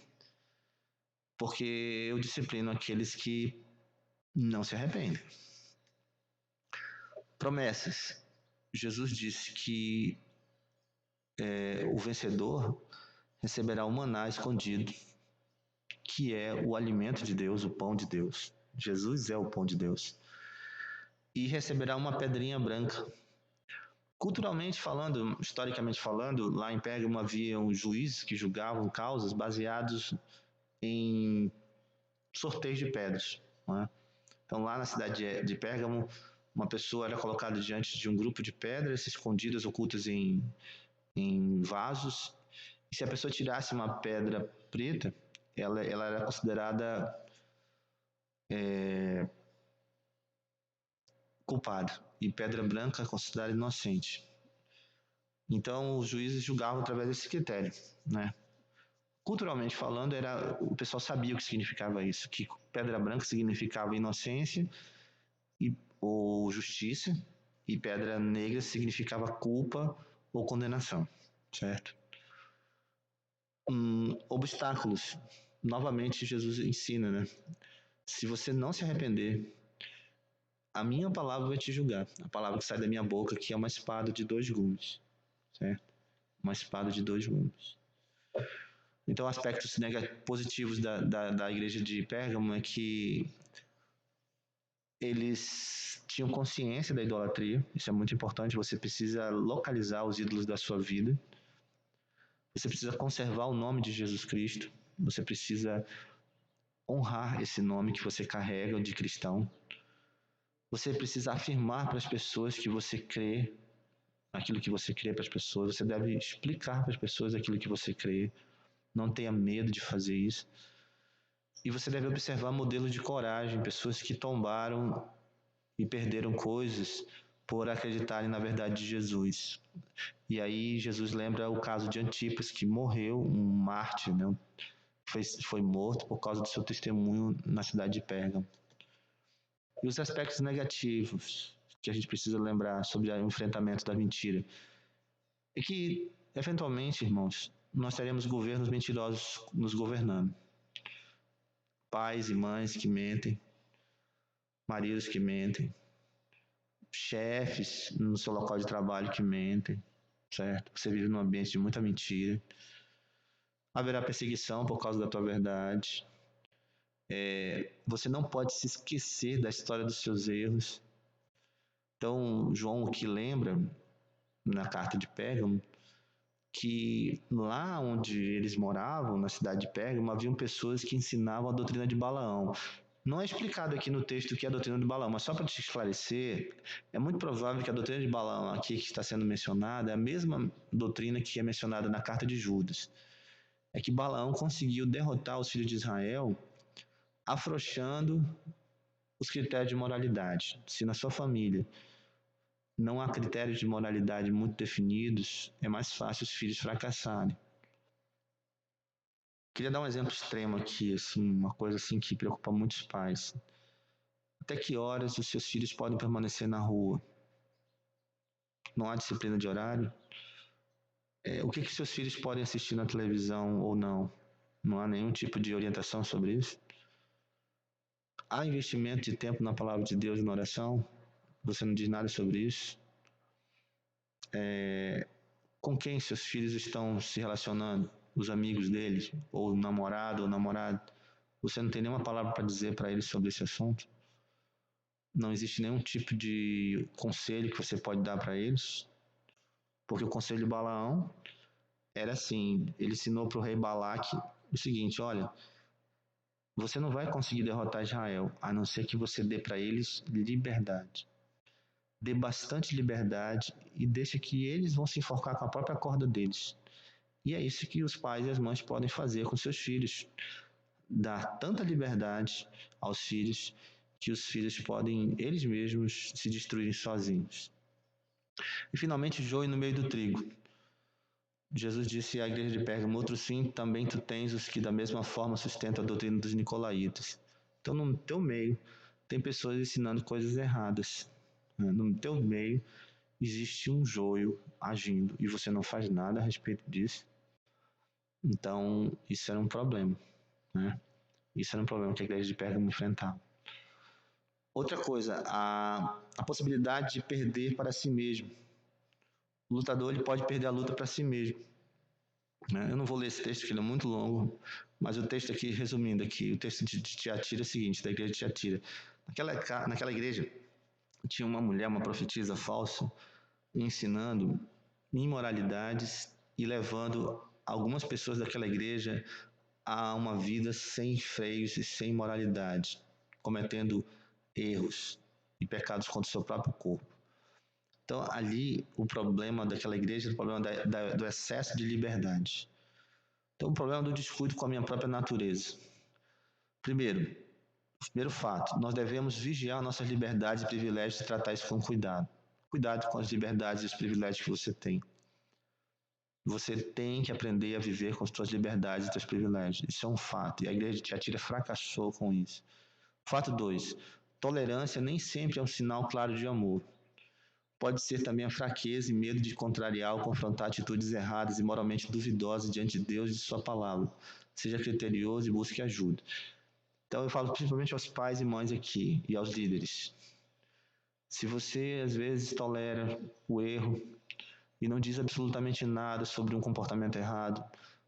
Porque eu disciplino aqueles que não se arrependem. Promessas. Jesus disse que o vencedor receberá o maná escondido, que é o alimento de Deus, o pão de Deus. Jesus é o pão de Deus. E receberá uma pedrinha branca. Culturalmente falando, historicamente falando, lá em Pérgamo haviam juízes que julgavam causas baseados em sorteios de pedras. Não é? Então, lá na cidade de Pérgamo, uma pessoa era colocada diante de um grupo de pedras escondidas, ocultas em vasos. E se a pessoa tirasse uma pedra preta, ela era considerada culpada. E pedra branca considerada inocente. Então, os juízes julgavam através desse critério, né? Culturalmente falando, o pessoal sabia o que significava isso, que pedra branca significava inocência ou justiça, e pedra negra significava culpa ou condenação, certo? Obstáculos. Novamente, Jesus ensina, né? Se você não se arrepender, a minha palavra vai te julgar. A palavra que sai da minha boca, que é uma espada de dois gumes, certo? Uma espada de dois gumes. Então, aspectos positivos da igreja de Pérgamo é que eles tinham consciência da idolatria. Isso é muito importante. Você precisa localizar os ídolos da sua vida. Você precisa conservar o nome de Jesus Cristo. Você precisa honrar esse nome que você carrega de cristão. Você precisa afirmar para as pessoas que você crê naquilo que você crê para as pessoas. Você deve explicar para as pessoas aquilo que você crê. Não tenha medo de fazer isso. E você deve observar modelos de coragem, pessoas que tombaram e perderam coisas por acreditarem na verdade de Jesus. E aí Jesus lembra o caso de Antipas, que morreu, um mártir, né? Foi morto por causa do seu testemunho na cidade de Pérgamo. E os aspectos negativos que a gente precisa lembrar sobre o enfrentamento da mentira é que, eventualmente, irmãos, nós teremos governos mentirosos nos governando. Pais e mães que mentem, maridos que mentem, chefes no seu local de trabalho que mentem, certo? Você vive num ambiente de muita mentira. Haverá perseguição por causa da tua verdade. Você não pode se esquecer da história dos seus erros. Então, João que lembra na carta de Pérgamo que lá onde eles moravam, na cidade de Pérgamo, haviam pessoas que ensinavam a doutrina de Balaão. Não é explicado aqui no texto o que é a doutrina de Balaão, mas só para te esclarecer, é muito provável que a doutrina de Balaão aqui que está sendo mencionada é a mesma doutrina que é mencionada na carta de Judas. É que Balaão conseguiu derrotar os filhos de Israel afrouxando os critérios de moralidade. Se na sua família não há critérios de moralidade muito definidos, é mais fácil os filhos fracassarem. Queria dar um exemplo extremo aqui, assim, uma coisa assim que preocupa muitos pais. Até que horas os seus filhos podem permanecer na rua? Não há disciplina de horário? O que seus filhos podem assistir na televisão ou não? Não há nenhum tipo de orientação sobre isso? Há investimento de tempo na palavra de Deus e na oração? Você não diz nada sobre isso? Com quem seus filhos estão se relacionando? Os amigos deles? Ou o namorado ou namorada? Você não tem nenhuma palavra para dizer para eles sobre esse assunto? Não existe nenhum tipo de conselho que você pode dar para eles? Porque o conselho de Balaão era assim, ele ensinou para o rei Balaque o seguinte, olha, você não vai conseguir derrotar Israel, a não ser que você dê para eles liberdade. Dê bastante liberdade e deixe que eles vão se enforcar com a própria corda deles. E é isso que os pais e as mães podem fazer com seus filhos. Dar tanta liberdade aos filhos que os filhos podem, eles mesmos, se destruírem sozinhos. E finalmente, joio no meio do trigo. Jesus disse à igreja de Pérgamo, outro sim, também tu tens os que da mesma forma sustentam a doutrina dos nicolaítas. Então, no teu meio, tem pessoas ensinando coisas erradas. No teu meio, existe um joio agindo e você não faz nada a respeito disso. Então, isso era um problema, né? Isso era um problema que a igreja de Pérgamo enfrentava. Outra coisa, a possibilidade de perder para si mesmo. O lutador ele pode perder a luta para si mesmo. Eu não vou ler esse texto, que ele é muito longo, mas o texto aqui, resumindo aqui, o texto de Tiatira é o seguinte, da igreja de Tiatira. Naquela igreja tinha uma mulher, uma profetisa falsa, ensinando imoralidades e levando algumas pessoas daquela igreja a uma vida sem freios e sem moralidade, cometendo erros e pecados contra o seu próprio corpo. Então, ali, o problema daquela igreja era o problema do excesso de liberdade. Então, o problema do descuido com a minha própria natureza. Primeiro fato, nós devemos vigiar nossas liberdades e privilégios e tratar isso com cuidado. Cuidado com as liberdades e os privilégios que você tem. Você tem que aprender a viver com as suas liberdades e seus privilégios. Isso é um fato. E a igreja de Tiatira fracassou com isso. Fato 2. Tolerância nem sempre é um sinal claro de amor. Pode ser também a fraqueza e medo de contrariar ou confrontar atitudes erradas e moralmente duvidosas diante de Deus e de sua palavra. Seja criterioso e busque ajuda. Então eu falo principalmente aos pais e mães aqui e aos líderes. Se você às vezes tolera o erro e não diz absolutamente nada sobre um comportamento errado,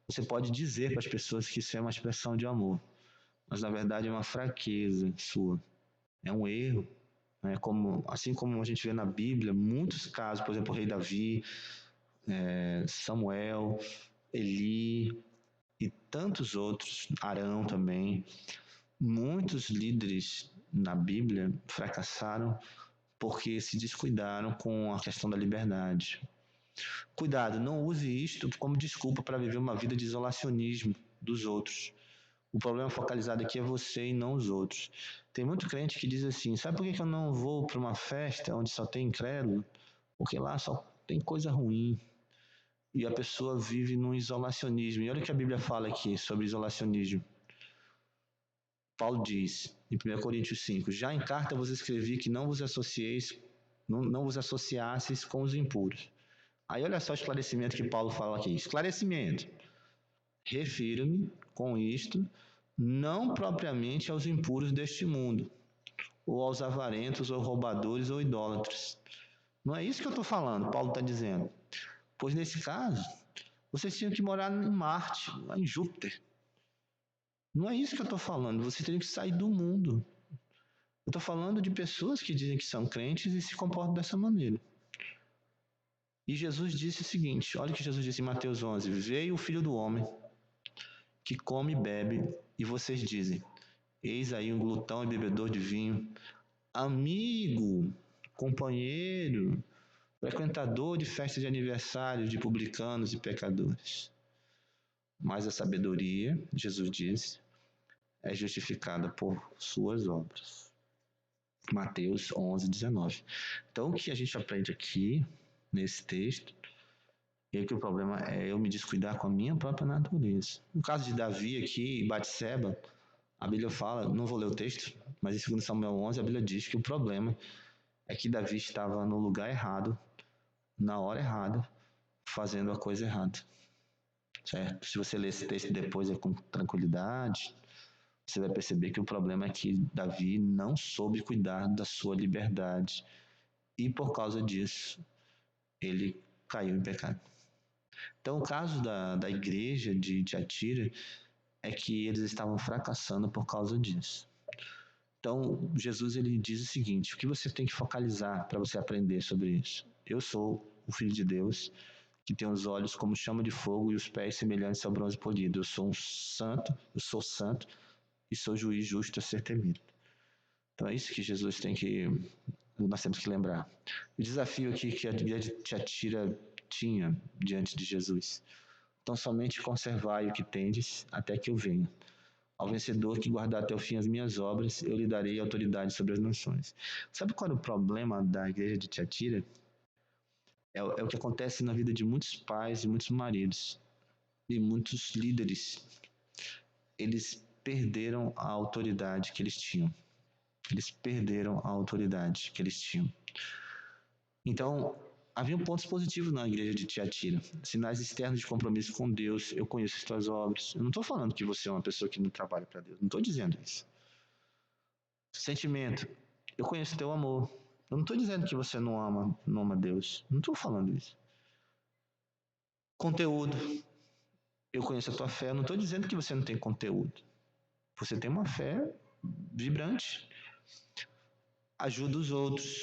você pode dizer para as pessoas que isso é uma expressão de amor, mas na verdade é uma fraqueza sua, é um erro. Assim como a gente vê na Bíblia, muitos casos, por exemplo, o rei Davi, Samuel, Eli e tantos outros, Arão também, muitos líderes na Bíblia fracassaram porque se descuidaram com a questão da liberdade. Cuidado, não use isto como desculpa para viver uma vida de isolacionismo dos outros. O problema focalizado aqui é você e não os outros. Tem muito crente que diz assim, sabe por que eu não vou para uma festa onde só tem incrédulo? Porque lá só tem coisa ruim. E a pessoa vive num isolacionismo. E olha o que a Bíblia fala aqui sobre isolacionismo. Paulo diz, em 1 Coríntios 5, já em carta vos escrevi que não vos associasseis com os impuros. Aí olha só o esclarecimento que Paulo fala aqui. Esclarecimento. Refiro-me com isto não propriamente aos impuros deste mundo, ou aos avarentos, ou roubadores, ou idólatras. Não é isso que eu estou falando, Paulo está dizendo. Pois nesse caso, vocês tinham que morar em Marte, lá em Júpiter. Não é isso que eu estou falando, vocês teriam que sair do mundo. Eu estou falando de pessoas que dizem que são crentes e se comportam dessa maneira. E Jesus disse o seguinte, olha o que Jesus disse em Mateus 11, veio o Filho do Homem, que come e bebe, e vocês dizem, eis aí um glutão e bebedor de vinho, amigo, companheiro, frequentador de festas de aniversário de publicanos e pecadores. Mas a sabedoria, Jesus disse, é justificada por suas obras. Mateus 11, 19. Então, o que a gente aprende aqui, nesse texto, é que o problema é eu me descuidar com a minha própria natureza. No caso de Davi aqui e Batseba, a Bíblia fala, não vou ler o texto, mas em 2 Samuel 11 a Bíblia diz que o problema é que Davi estava no lugar errado, na hora errada, fazendo a coisa errada. Certo? Se você ler esse texto depois é com tranquilidade, você vai perceber que o problema é que Davi não soube cuidar da sua liberdade e por causa disso ele caiu em pecado. Então, o caso da igreja de Tiatira é que eles estavam fracassando por causa disso. Então, Jesus ele diz o seguinte: o que você tem que focalizar para você aprender sobre isso? Eu sou o Filho de Deus, que tem os olhos como chama de fogo e os pés semelhantes ao bronze polido. Eu sou santo e sou juiz justo a ser temido. Então é isso que nós temos que lembrar. O desafio aqui que a igreja de Tiatira tinha diante de Jesus. Então somente conservai o que tendes até que eu venha. Ao vencedor que guardar até o fim as minhas obras, eu lhe darei autoridade sobre as nações. Sabe qual é o problema da igreja de Tiatira? É o que acontece na vida de muitos pais e muitos maridos e muitos líderes. Eles perderam a autoridade que eles tinham. Eles perderam a autoridade que eles tinham. Então, havia pontos positivos na igreja de Tiatira. Sinais externos de compromisso com Deus. Eu conheço as tuas obras. Eu não estou falando que você é uma pessoa que não trabalha para Deus. Não estou dizendo isso. Sentimento. Eu conheço teu amor. Eu não estou dizendo que você não ama Deus. Não estou falando isso. Conteúdo. Eu conheço a tua fé. Eu não estou dizendo que você não tem conteúdo. Você tem uma fé vibrante. Ajuda os outros.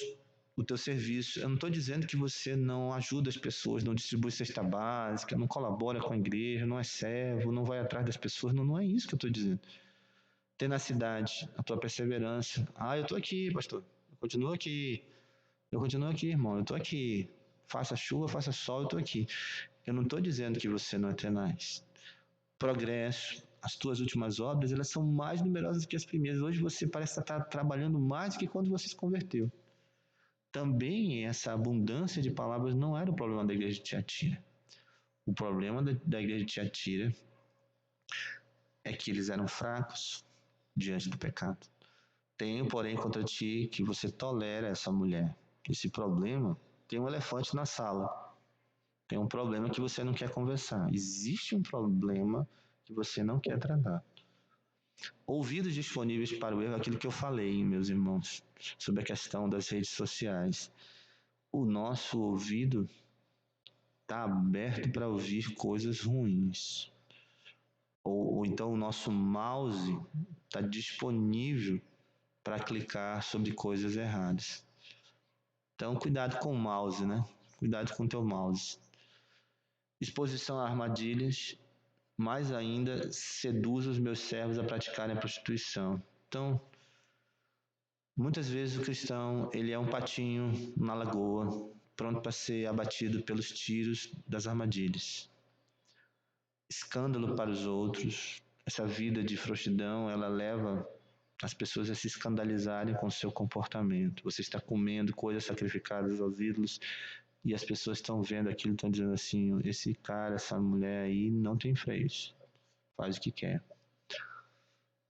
O teu serviço. Eu não estou dizendo que você não ajuda as pessoas, não distribui cesta básica, não colabora com a igreja, não é servo, não vai atrás das pessoas. Não é isso que eu estou dizendo. Tenacidade, a tua perseverança. Eu estou aqui, pastor. Eu continuo aqui, irmão. Eu estou aqui. Faça chuva, faça sol, eu estou aqui. Eu não estou dizendo que você não é tenaz. Progresso. As tuas últimas obras, elas são mais numerosas que as primeiras. Hoje você parece estar trabalhando mais do que quando você se converteu. Também essa abundância de palavras não era o problema da igreja de Tiatira. O problema da igreja de Tiatira é que eles eram fracos diante do pecado. Tenho, porém, contra ti que você tolera essa mulher. Esse problema tem um elefante na sala. Tem um problema que você não quer conversar. Existe um problema que você não quer tratar. Ouvidos disponíveis para o erro, aquilo que eu falei, meus irmãos, sobre a questão das redes sociais. O nosso ouvido está aberto para ouvir coisas ruins. Ou então o nosso mouse está disponível para clicar sobre coisas erradas. Então, cuidado com o mouse, né? Cuidado com o teu mouse. Exposição a armadilhas. Mais ainda, seduz os meus servos a praticarem a prostituição. Então, muitas vezes o cristão, ele é um patinho na lagoa, pronto para ser abatido pelos tiros das armadilhas. Escândalo para os outros. Essa vida de frouxidão, ela leva as pessoas a se escandalizarem com o seu comportamento. Você está comendo coisas sacrificadas aos ídolos e as pessoas estão vendo aquilo e estão dizendo assim: esse cara, essa mulher aí não tem freios, faz o que quer.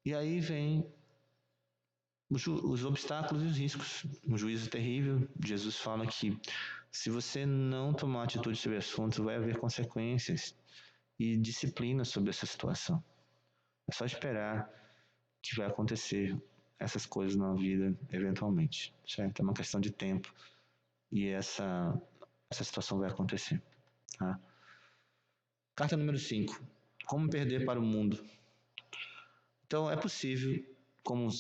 E aí vem os obstáculos e os riscos. Um juízo terrível. Jesus fala que se você não tomar atitude sobre o assunto, vai haver consequências e disciplina sobre essa situação. É só esperar que vai acontecer essas coisas na vida eventualmente, certo? É uma questão de tempo e essa situação vai acontecer, tá? Carta número 5. Como perder para o mundo? Então, é possível,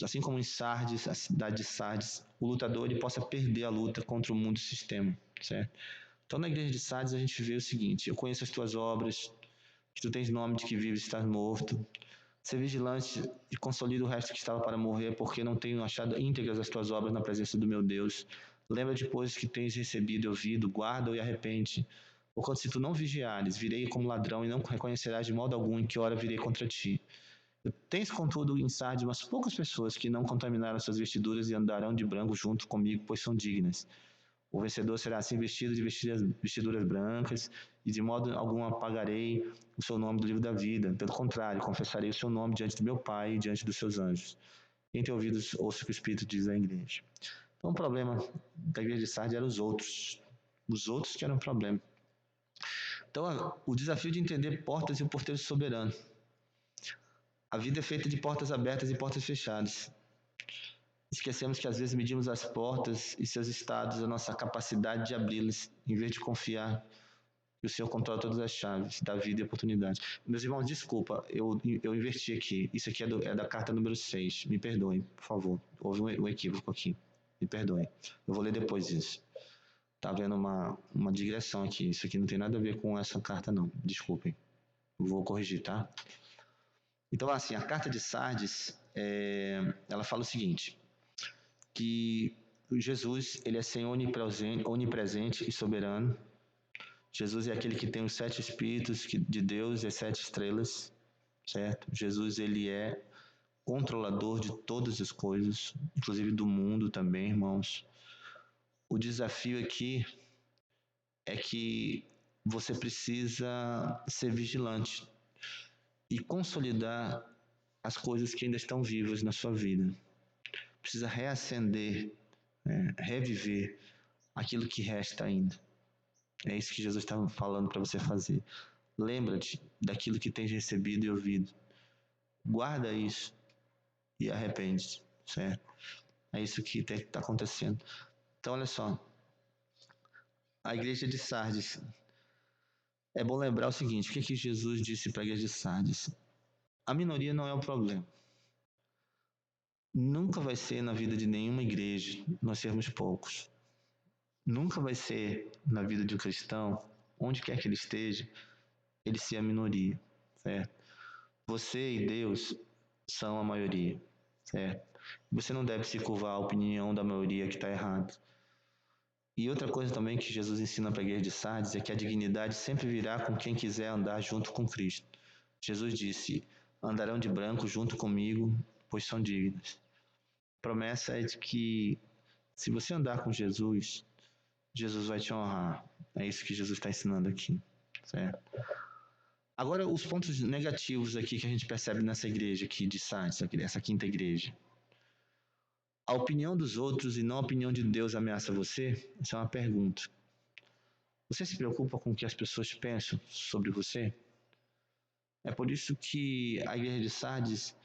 assim como em Sardes, a cidade de Sardes, o lutador ele possa perder a luta contra o mundo e o sistema, certo? Então, na igreja de Sardes, a gente vê o seguinte: eu conheço as tuas obras, que tu tens nome de que vives e estás morto. Ser vigilante e consolida o resto que estava para morrer, porque não tenho achado íntegras as tuas obras na presença do meu Deus. Lembra de coisas que tens recebido e ouvido, guarda-o e arrepende. Porquanto se tu não vigiares, virei como ladrão e não reconhecerás de modo algum em que hora virei contra ti. Tens, contudo, em Sardes umas poucas pessoas que não contaminaram suas vestiduras e andarão de branco junto comigo, pois são dignas. O vencedor será assim vestido de vestiduras brancas, e de modo algum apagarei o seu nome do livro da vida. Pelo contrário, confessarei o seu nome diante do meu Pai e diante dos seus anjos. Quem tem ouvidos, ouça o que o Espírito diz à igreja. Então, o problema da igreja de Sardes eram os outros. Os outros que eram o problema. Então, o desafio de entender portas e o porteiro soberano. A vida é feita de portas abertas e portas fechadas. Esquecemos que às vezes medimos as portas e seus estados, a nossa capacidade de abri-las, em vez de confiar que o Senhor controla todas as chaves da vida e oportunidade. Meus irmãos, desculpa, eu inverti aqui. Isso aqui é da carta número 6. Me perdoem, por favor. Houve um equívoco aqui. Me perdoem. Eu vou ler depois isso. Tá havendo uma digressão aqui. Isso aqui não tem nada a ver com essa carta, não. Desculpem. Eu vou corrigir, tá? Então, assim, a carta de Sardes, ela fala o seguinte, que Jesus, ele é Senhor onipresente e soberano. Jesus é aquele que tem os 7 espíritos de Deus e as 7 estrelas, certo? Jesus, ele é controlador de todas as coisas, inclusive do mundo também, irmãos. O desafio aqui é que você precisa ser vigilante e consolidar as coisas que ainda estão vivas na sua vida. Precisa reacender, reviver aquilo que resta ainda. É isso que Jesus está falando para você fazer. Lembra-te daquilo que tens recebido e ouvido. Guarda isso e arrepende-se, certo? É isso que está acontecendo. Então, olha só. A igreja de Sardes. É bom lembrar o seguinte, o que Jesus disse para a igreja de Sardes? A minoria não é o problema. Nunca vai ser na vida de nenhuma igreja nós sermos poucos. Nunca vai ser na vida de um cristão, onde quer que ele esteja, ele ser a minoria, certo? Você e Deus são a maioria, certo? Você não deve se curvar à opinião da maioria que está errada. E outra coisa também que Jesus ensina para a igreja de Sardes é que a dignidade sempre virá com quem quiser andar junto com Cristo. Jesus disse, andarão de branco junto comigo, pois são dignos. A promessa é de que se você andar com Jesus, Jesus vai te honrar. É isso que Jesus está ensinando aqui, certo? Agora, os pontos negativos aqui que a gente percebe nessa igreja aqui de Sardes, essa quinta igreja. A opinião dos outros e não a opinião de Deus ameaça você? Essa é uma pergunta. Você se preocupa com o que as pessoas pensam sobre você? É por isso que a igreja de Sardes,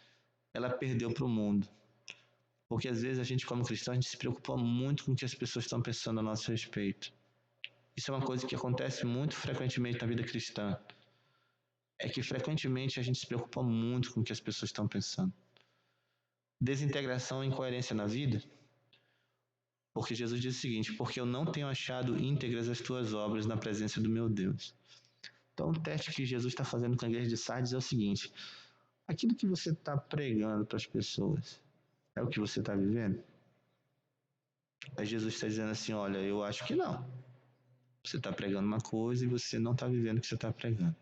ela perdeu para o mundo. Porque às vezes a gente, como cristão, a gente se preocupa muito com o que as pessoas estão pensando a nosso respeito. Isso é uma coisa que acontece muito frequentemente na vida cristã. É que frequentemente a gente se preocupa muito com o que as pessoas estão pensando. Desintegração e incoerência na vida? Porque Jesus diz o seguinte, porque eu não tenho achado íntegras as tuas obras na presença do meu Deus. Então o teste que Jesus está fazendo com a igreja de Sardes é o seguinte, aquilo que você está pregando para as pessoas, é o que você está vivendo? Aí Jesus está dizendo assim, olha, eu acho que não. Você está pregando uma coisa e você não está vivendo o que você está pregando.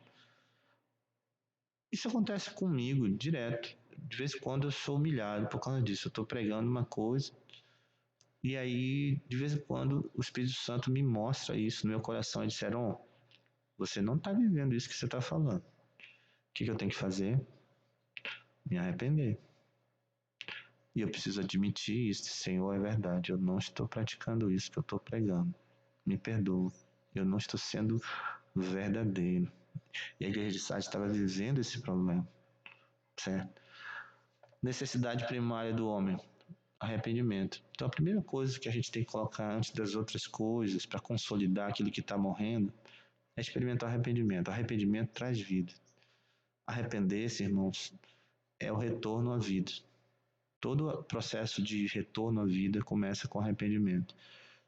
Isso acontece comigo direto. De vez em quando eu sou humilhado por causa disso. Eu estou pregando uma coisa e aí, de vez em quando, o Espírito Santo me mostra isso no meu coração. E disseram, você não está vivendo isso que você está falando. O que eu tenho que fazer? Me arrepender. E eu preciso admitir isso, Senhor, é verdade. Eu não estou praticando isso que eu estou pregando. Me perdoa. Eu não estou sendo verdadeiro. E a igreja de Sardes estava vivendo esse problema, certo? Necessidade primária do homem, arrependimento. Então a primeira coisa que a gente tem que colocar antes das outras coisas para consolidar aquilo que está morrendo é experimentar o arrependimento. O arrependimento traz vida. Arrepender-se, irmãos, é o retorno à vida. Todo processo de retorno à vida começa com arrependimento.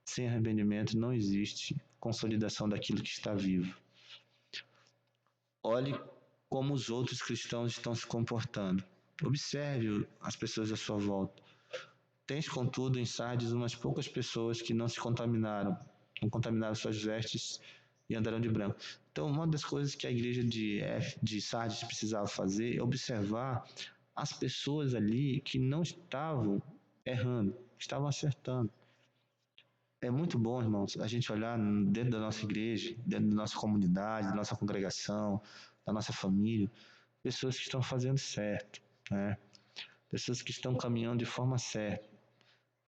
Sem arrependimento não existe consolidação daquilo que está vivo. Olhe como os outros cristãos estão se comportando. Observe as pessoas à sua volta. Tens, contudo, em Sardes umas poucas pessoas que não se contaminaram, não contaminaram suas vestes e andaram de branco. Então, uma das coisas que a igreja de Sardes precisava fazer é observar as pessoas ali que não estavam errando, estavam acertando. É muito bom, irmãos, a gente olhar dentro da nossa igreja, dentro da nossa comunidade, da nossa congregação, da nossa família, pessoas que estão fazendo certo, né? Pessoas que estão caminhando de forma certa.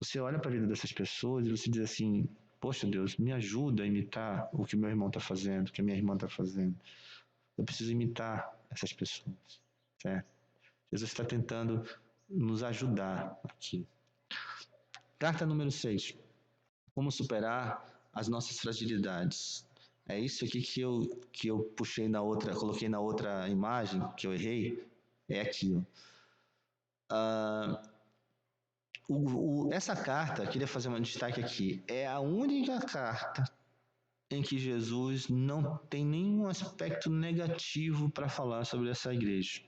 Você olha para a vida dessas pessoas e você diz assim, poxa Deus, me ajuda a imitar o que meu irmão está fazendo, o que a minha irmã está fazendo. Eu preciso imitar essas pessoas, certo? Jesus está tentando nos ajudar aqui. Carta número 6. Como superar as nossas fragilidades. É isso aqui que eu puxei na outra, coloquei na outra imagem, que eu errei. É aqui, ó. Essa carta, queria fazer um destaque aqui, é a única carta em que Jesus não tem nenhum aspecto negativo para falar sobre essa igreja.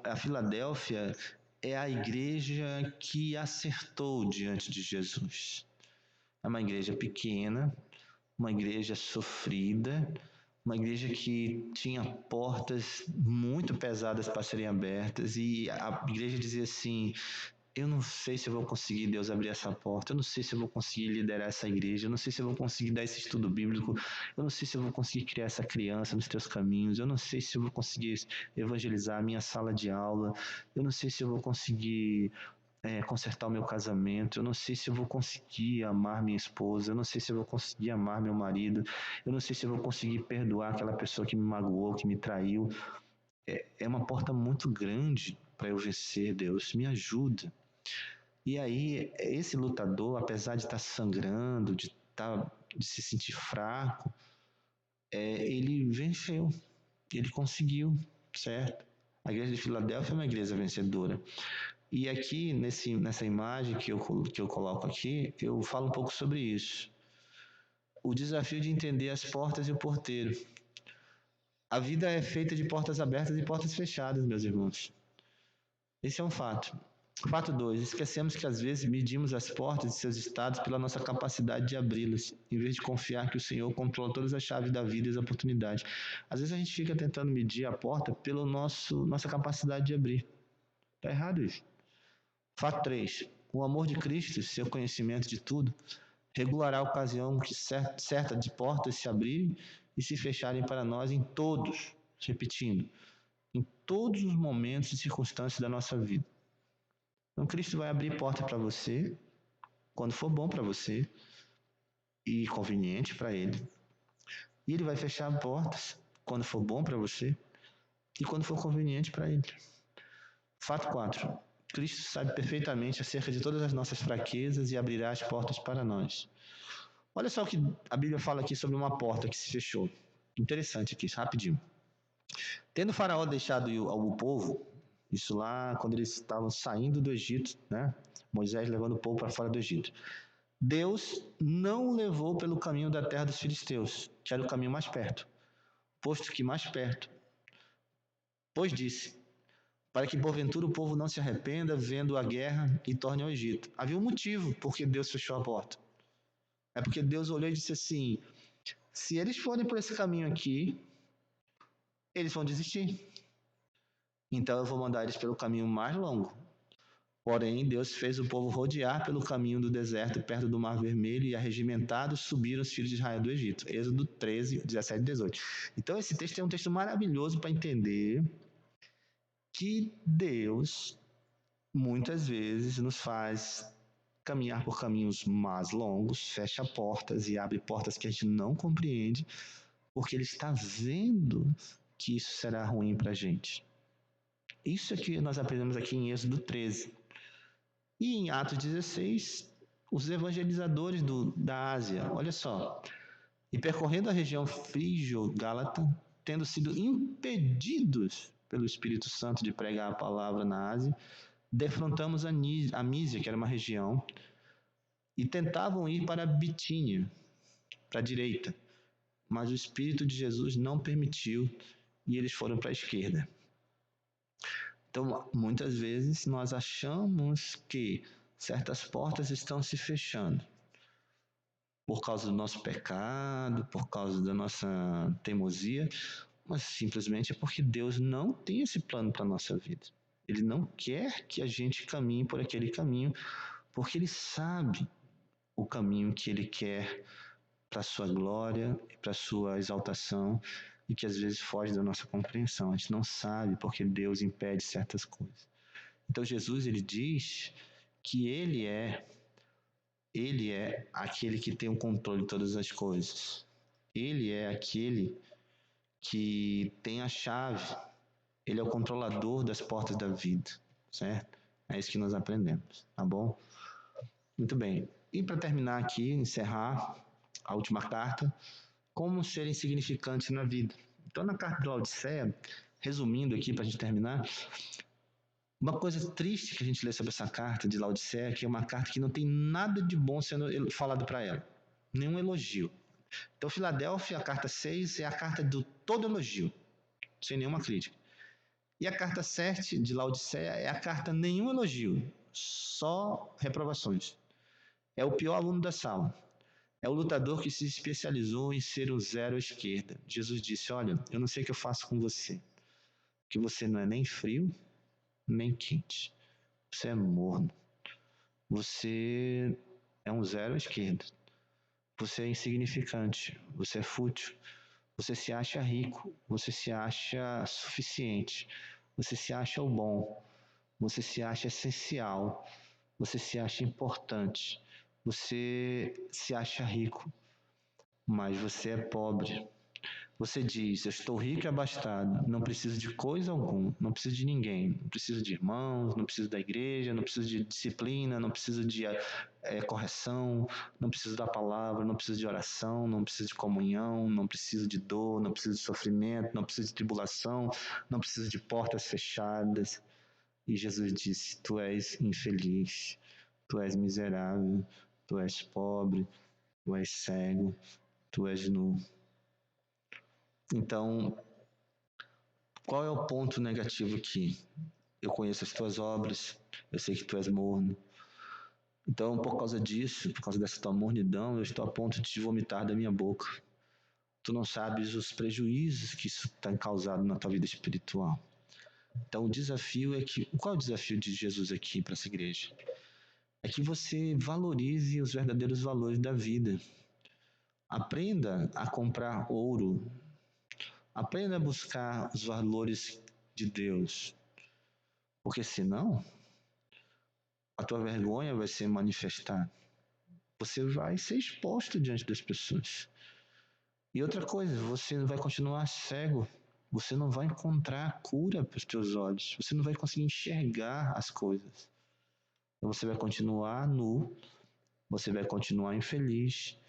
A Filadélfia é a igreja que acertou diante de Jesus. É uma igreja pequena, uma igreja sofrida, uma igreja que tinha portas muito pesadas para serem abertas, e a igreja dizia assim: eu não sei se eu vou conseguir, Deus, abrir essa porta, eu não sei se eu vou conseguir liderar essa igreja, eu não sei se eu vou conseguir dar esse estudo bíblico, eu não sei se eu vou conseguir criar essa criança nos teus caminhos, eu não sei se eu vou conseguir evangelizar a minha sala de aula, eu não sei se eu vou conseguir consertar o meu casamento, eu não sei se eu vou conseguir amar minha esposa, eu não sei se eu vou conseguir amar meu marido, eu não sei se eu vou conseguir perdoar aquela pessoa que me magoou, que me traiu. É uma porta muito grande para eu vencer, Deus, me ajuda. E aí, esse lutador, apesar de estar sangrando, de se sentir fraco, ele venceu, ele conseguiu, certo? A igreja de Filadélfia é uma igreja vencedora. E aqui, nessa imagem que eu coloco aqui, eu falo um pouco sobre isso. O desafio de entender as portas e o porteiro. A vida é feita de portas abertas e portas fechadas, meus irmãos. Esse é um fato. Fato 2. Esquecemos que às vezes medimos as portas de seus estados pela nossa capacidade de abri-las, em vez de confiar que o Senhor controla todas as chaves da vida e as oportunidades. Às vezes a gente fica tentando medir a porta pela nossa capacidade de abrir. Está errado isso. Fato 3. O amor de Cristo, seu conhecimento de tudo, regulará a ocasião certa de portas se abrirem e se fecharem para nós em todos, repetindo, em todos os momentos e circunstâncias da nossa vida. Então, Cristo vai abrir porta para você quando for bom para você e conveniente para Ele. E Ele vai fechar portas quando for bom para você e quando for conveniente para Ele. Fato 4. Cristo sabe perfeitamente acerca de todas as nossas fraquezas e abrirá as portas para nós. Olha só o que a Bíblia fala aqui sobre uma porta que se fechou. Interessante aqui, rapidinho. Tendo Faraó deixado o povo, isso lá quando eles estavam saindo do Egito, né? Moisés levando o povo para fora do Egito. Deus não o levou pelo caminho da terra dos filisteus, que era o caminho mais perto, posto que mais perto. Pois disse, para que porventura o povo não se arrependa vendo a guerra e torne ao Egito. Havia um motivo porque Deus fechou a porta. É porque Deus olhou e disse assim: se eles forem por esse caminho aqui, eles vão desistir. Então eu vou mandar eles pelo caminho mais longo. Porém, Deus fez o povo rodear pelo caminho do deserto, perto do Mar Vermelho, e arregimentados subiram os filhos de Israel do Egito. Êxodo 13, 17 e 18. Então, esse texto é um texto maravilhoso para entender que Deus, muitas vezes, nos faz caminhar por caminhos mais longos, fecha portas e abre portas que a gente não compreende, porque Ele está vendo que isso será ruim para a gente. Isso é que nós aprendemos aqui em Êxodo 13. E em Atos 16, os evangelizadores da Ásia, olha só. E percorrendo a região frígio-gálata, tendo sido impedidos pelo Espírito Santo de pregar a palavra na Ásia, defrontamos a Mísia, que era uma região, e tentavam ir para a Bitínia, para a direita. Mas o Espírito de Jesus não permitiu e eles foram para a esquerda. Então, muitas vezes nós achamos que certas portas estão se fechando por causa do nosso pecado, por causa da nossa teimosia, mas simplesmente é porque Deus não tem esse plano para a nossa vida. Ele não quer que a gente caminhe por aquele caminho, porque Ele sabe o caminho que Ele quer para a sua glória e para a sua exaltação, e que às vezes foge da nossa compreensão. A gente não sabe porque Deus impede certas coisas. Então Jesus, ele diz que ele é aquele que tem o controle de todas as coisas. Ele é aquele que tem a chave. Ele é o controlador das portas da vida, certo? É isso que nós aprendemos, tá bom? Muito bem. E para terminar aqui, encerrar a última carta, como ser insignificante na vida. Então, na carta de Laodiceia, resumindo aqui para a gente terminar, uma coisa triste que a gente lê sobre essa carta de Laodiceia é que é uma carta que não tem nada de bom sendo falado para ela, nenhum elogio. Então, Filadélfia, a carta 6, é a carta do todo elogio, sem nenhuma crítica. E a carta 7 de Laodiceia é a carta nenhum elogio, só reprovações. É o pior aluno da sala. É o lutador que se especializou em ser o zero à esquerda. Jesus disse: olha, eu não sei o que eu faço com você, que você não é nem frio, nem quente. Você é morno. Você é um zero à esquerda. Você é insignificante. Você é fútil. Você se acha rico. Você se acha suficiente. Você se acha o bom. Você se acha essencial. Você se acha importante. Você se acha rico. Mas você é pobre. Você diz: eu estou rico e abastado, não preciso de coisa alguma, não preciso de ninguém, não preciso de irmãos, não preciso da igreja, não preciso de disciplina, não preciso de correção, não preciso da palavra, não preciso de oração, não preciso de comunhão, não preciso de dor, não preciso de sofrimento, não preciso de tribulação, não preciso de portas fechadas. E Jesus disse: tu és infeliz, tu és miserável, tu és pobre, tu és cego, tu és nu. Então, qual é o ponto negativo aqui? Eu conheço as tuas obras, eu sei que tu és morno. Então, por causa disso, por causa dessa tua mornidão, eu estou a ponto de te vomitar da minha boca. Tu não sabes os prejuízos que isso tem causado na tua vida espiritual. Então, o desafio é que... Qual é o desafio de Jesus aqui para essa igreja? É que você valorize os verdadeiros valores da vida. Aprenda a comprar ouro. Aprenda a buscar os valores de Deus. Porque senão, a tua vergonha vai ser manifestada. Você vai ser exposto diante das pessoas. E outra coisa, você vai continuar cego. Você não vai encontrar cura para os teus olhos. Você não vai conseguir enxergar as coisas. Então você vai continuar nu, você vai continuar infeliz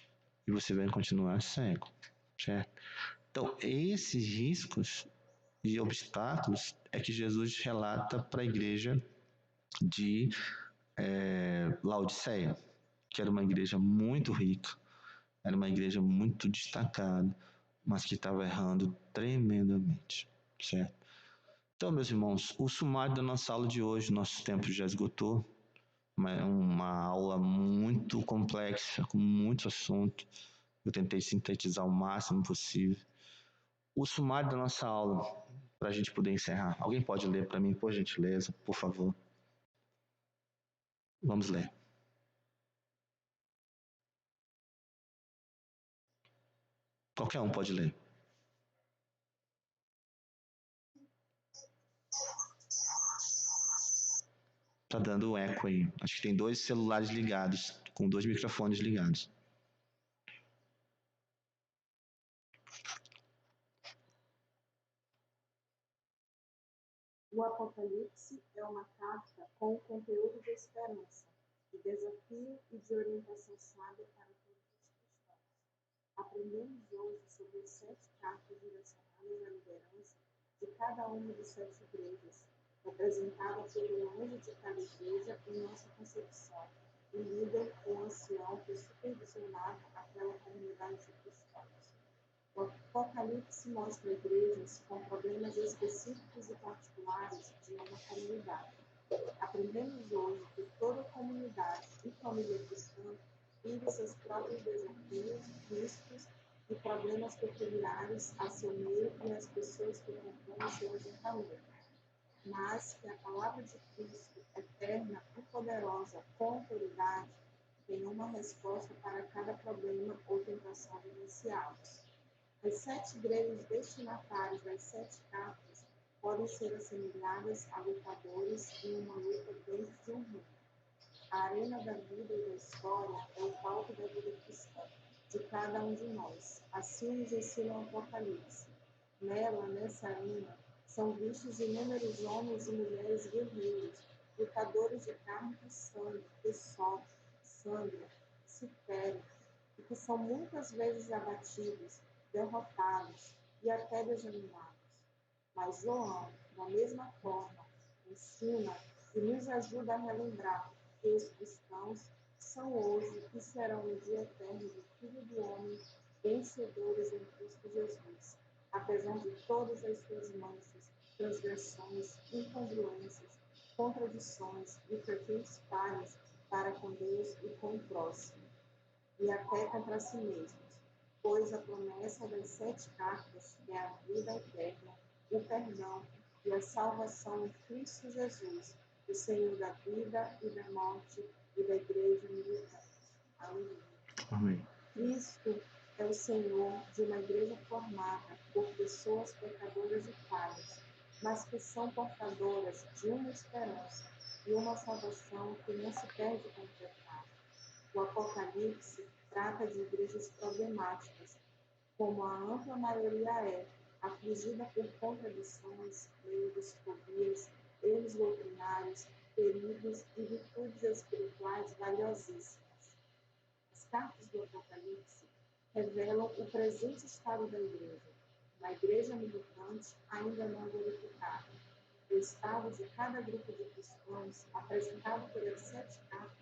e você vai continuar cego. Certo? Então, esses riscos e obstáculos é que Jesus relata para a igreja de Laodiceia, que era uma igreja muito rica, era uma igreja muito destacada, mas que estava errando tremendamente, certo? Então, meus irmãos, o sumário da nossa aula de hoje, nosso tempo já esgotou, uma aula muito complexa, com muito assunto. Eu tentei sintetizar o máximo possível. O sumário da nossa aula, para a gente poder encerrar. Alguém pode ler para mim, por gentileza, por favor? Vamos ler. Qualquer um pode ler. Tá dando eco aí. Acho que tem 2 celulares ligados, com 2 microfones ligados. O Apocalipse é uma carta com o conteúdo de esperança, de desafio e de orientação sábia para todos os cristãos. Aprendemos hoje sobre as 7 cartas direcionadas à liderança de cada uma das 7 igrejas, representada pelo anjo de cada igreja em nossa concepção, o líder ou ancião que supervisionava aquela comunidade de cristãos. O Apocalipse mostra igrejas com problemas específicos e particulares de uma comunidade. Aprendemos hoje que toda comunidade e família cristã vive seus próprios desafios, riscos e problemas peculiares a seu meio e às pessoas que compõem seu ajuntamento. Mas que a palavra de Cristo, eterna e poderosa, com autoridade, tem uma resposta para cada problema ou tentação vivenciados. As 7 igrejas destinatárias das 7 cartas podem ser assemelhadas a lutadores em uma luta dentro de um ringue. A arena da vida e da história é o palco da vida cristã, de cada um de nós. Assim nos ensina o Apocalipse. Nessa arena, são vistos inúmeros homens e mulheres guerreiros, lutadores de carne e sangue, que sofrem, sangram, se ferem, e que são muitas vezes abatidos, derrotados e até desanimados. Mas João, da mesma forma, ensina e nos ajuda a relembrar que os cristãos são hoje e serão no dia eterno do Filho do Homem, vencedores em Cristo Jesus, apesar de todas as suas manchas, transgressões, incongruências, contradições e frequentes falhas para com Deus e com o próximo, e até contra si mesmos, pois a promessa das 7 cartas é a vida eterna, o perdão e a salvação em Cristo Jesus, o Senhor da vida e da morte e da igreja militante. Aleluia. Amém. Cristo é o Senhor de uma igreja formada por pessoas pecadoras e falhas, mas que são portadoras de uma esperança e uma salvação que não se perde com o pecado. O Apocalipse trata de igrejas problemáticas, como a ampla maioria é, afligida por contradições, medos, fobias, erros doutrinários, perigos e virtudes espirituais valiosíssimas. As cartas do Apocalipse revelam o presente estado da igreja, uma igreja militante ainda não glorificada. O estado de cada grupo de cristãos, apresentado pelas 7 cartas,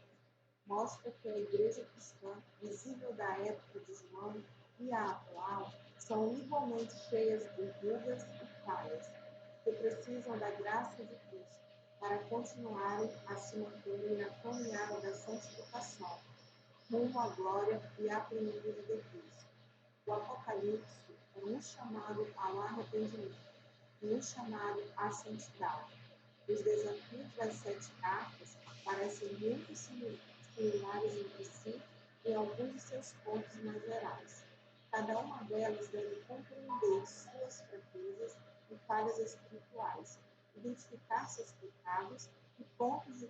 mostra que a igreja cristã, visível da época de João e a atual, são igualmente cheias de rugas e falhas, que precisam da graça de Cristo para continuarem a se manterem na caminhada da santificação, rumo à glória e à plenitude de Cristo. O Apocalipse é um chamado ao arrependimento e um chamado à santidade. Os desafios das 7 cartas parecem muito similares entre si em alguns de seus pontos mais gerais. Cada uma delas deve compreender suas fraquezas e falhas espirituais, identificar seus pecados e pontos de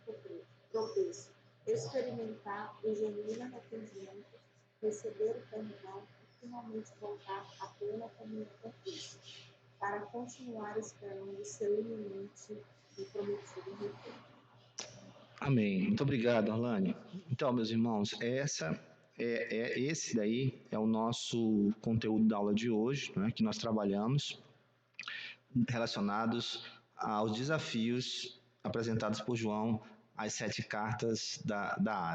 tropeço, experimentar o genuíno arrependimento, receber o perdão e finalmente voltar à plena comunhão com Cristo, para continuar esperando o seu iminente e prometido retorno. Amém. Muito obrigado, Arlane. Então, meus irmãos, esse daí é o nosso conteúdo da aula de hoje, né, que nós trabalhamos relacionados aos desafios apresentados por João às 7 cartas da Ásia.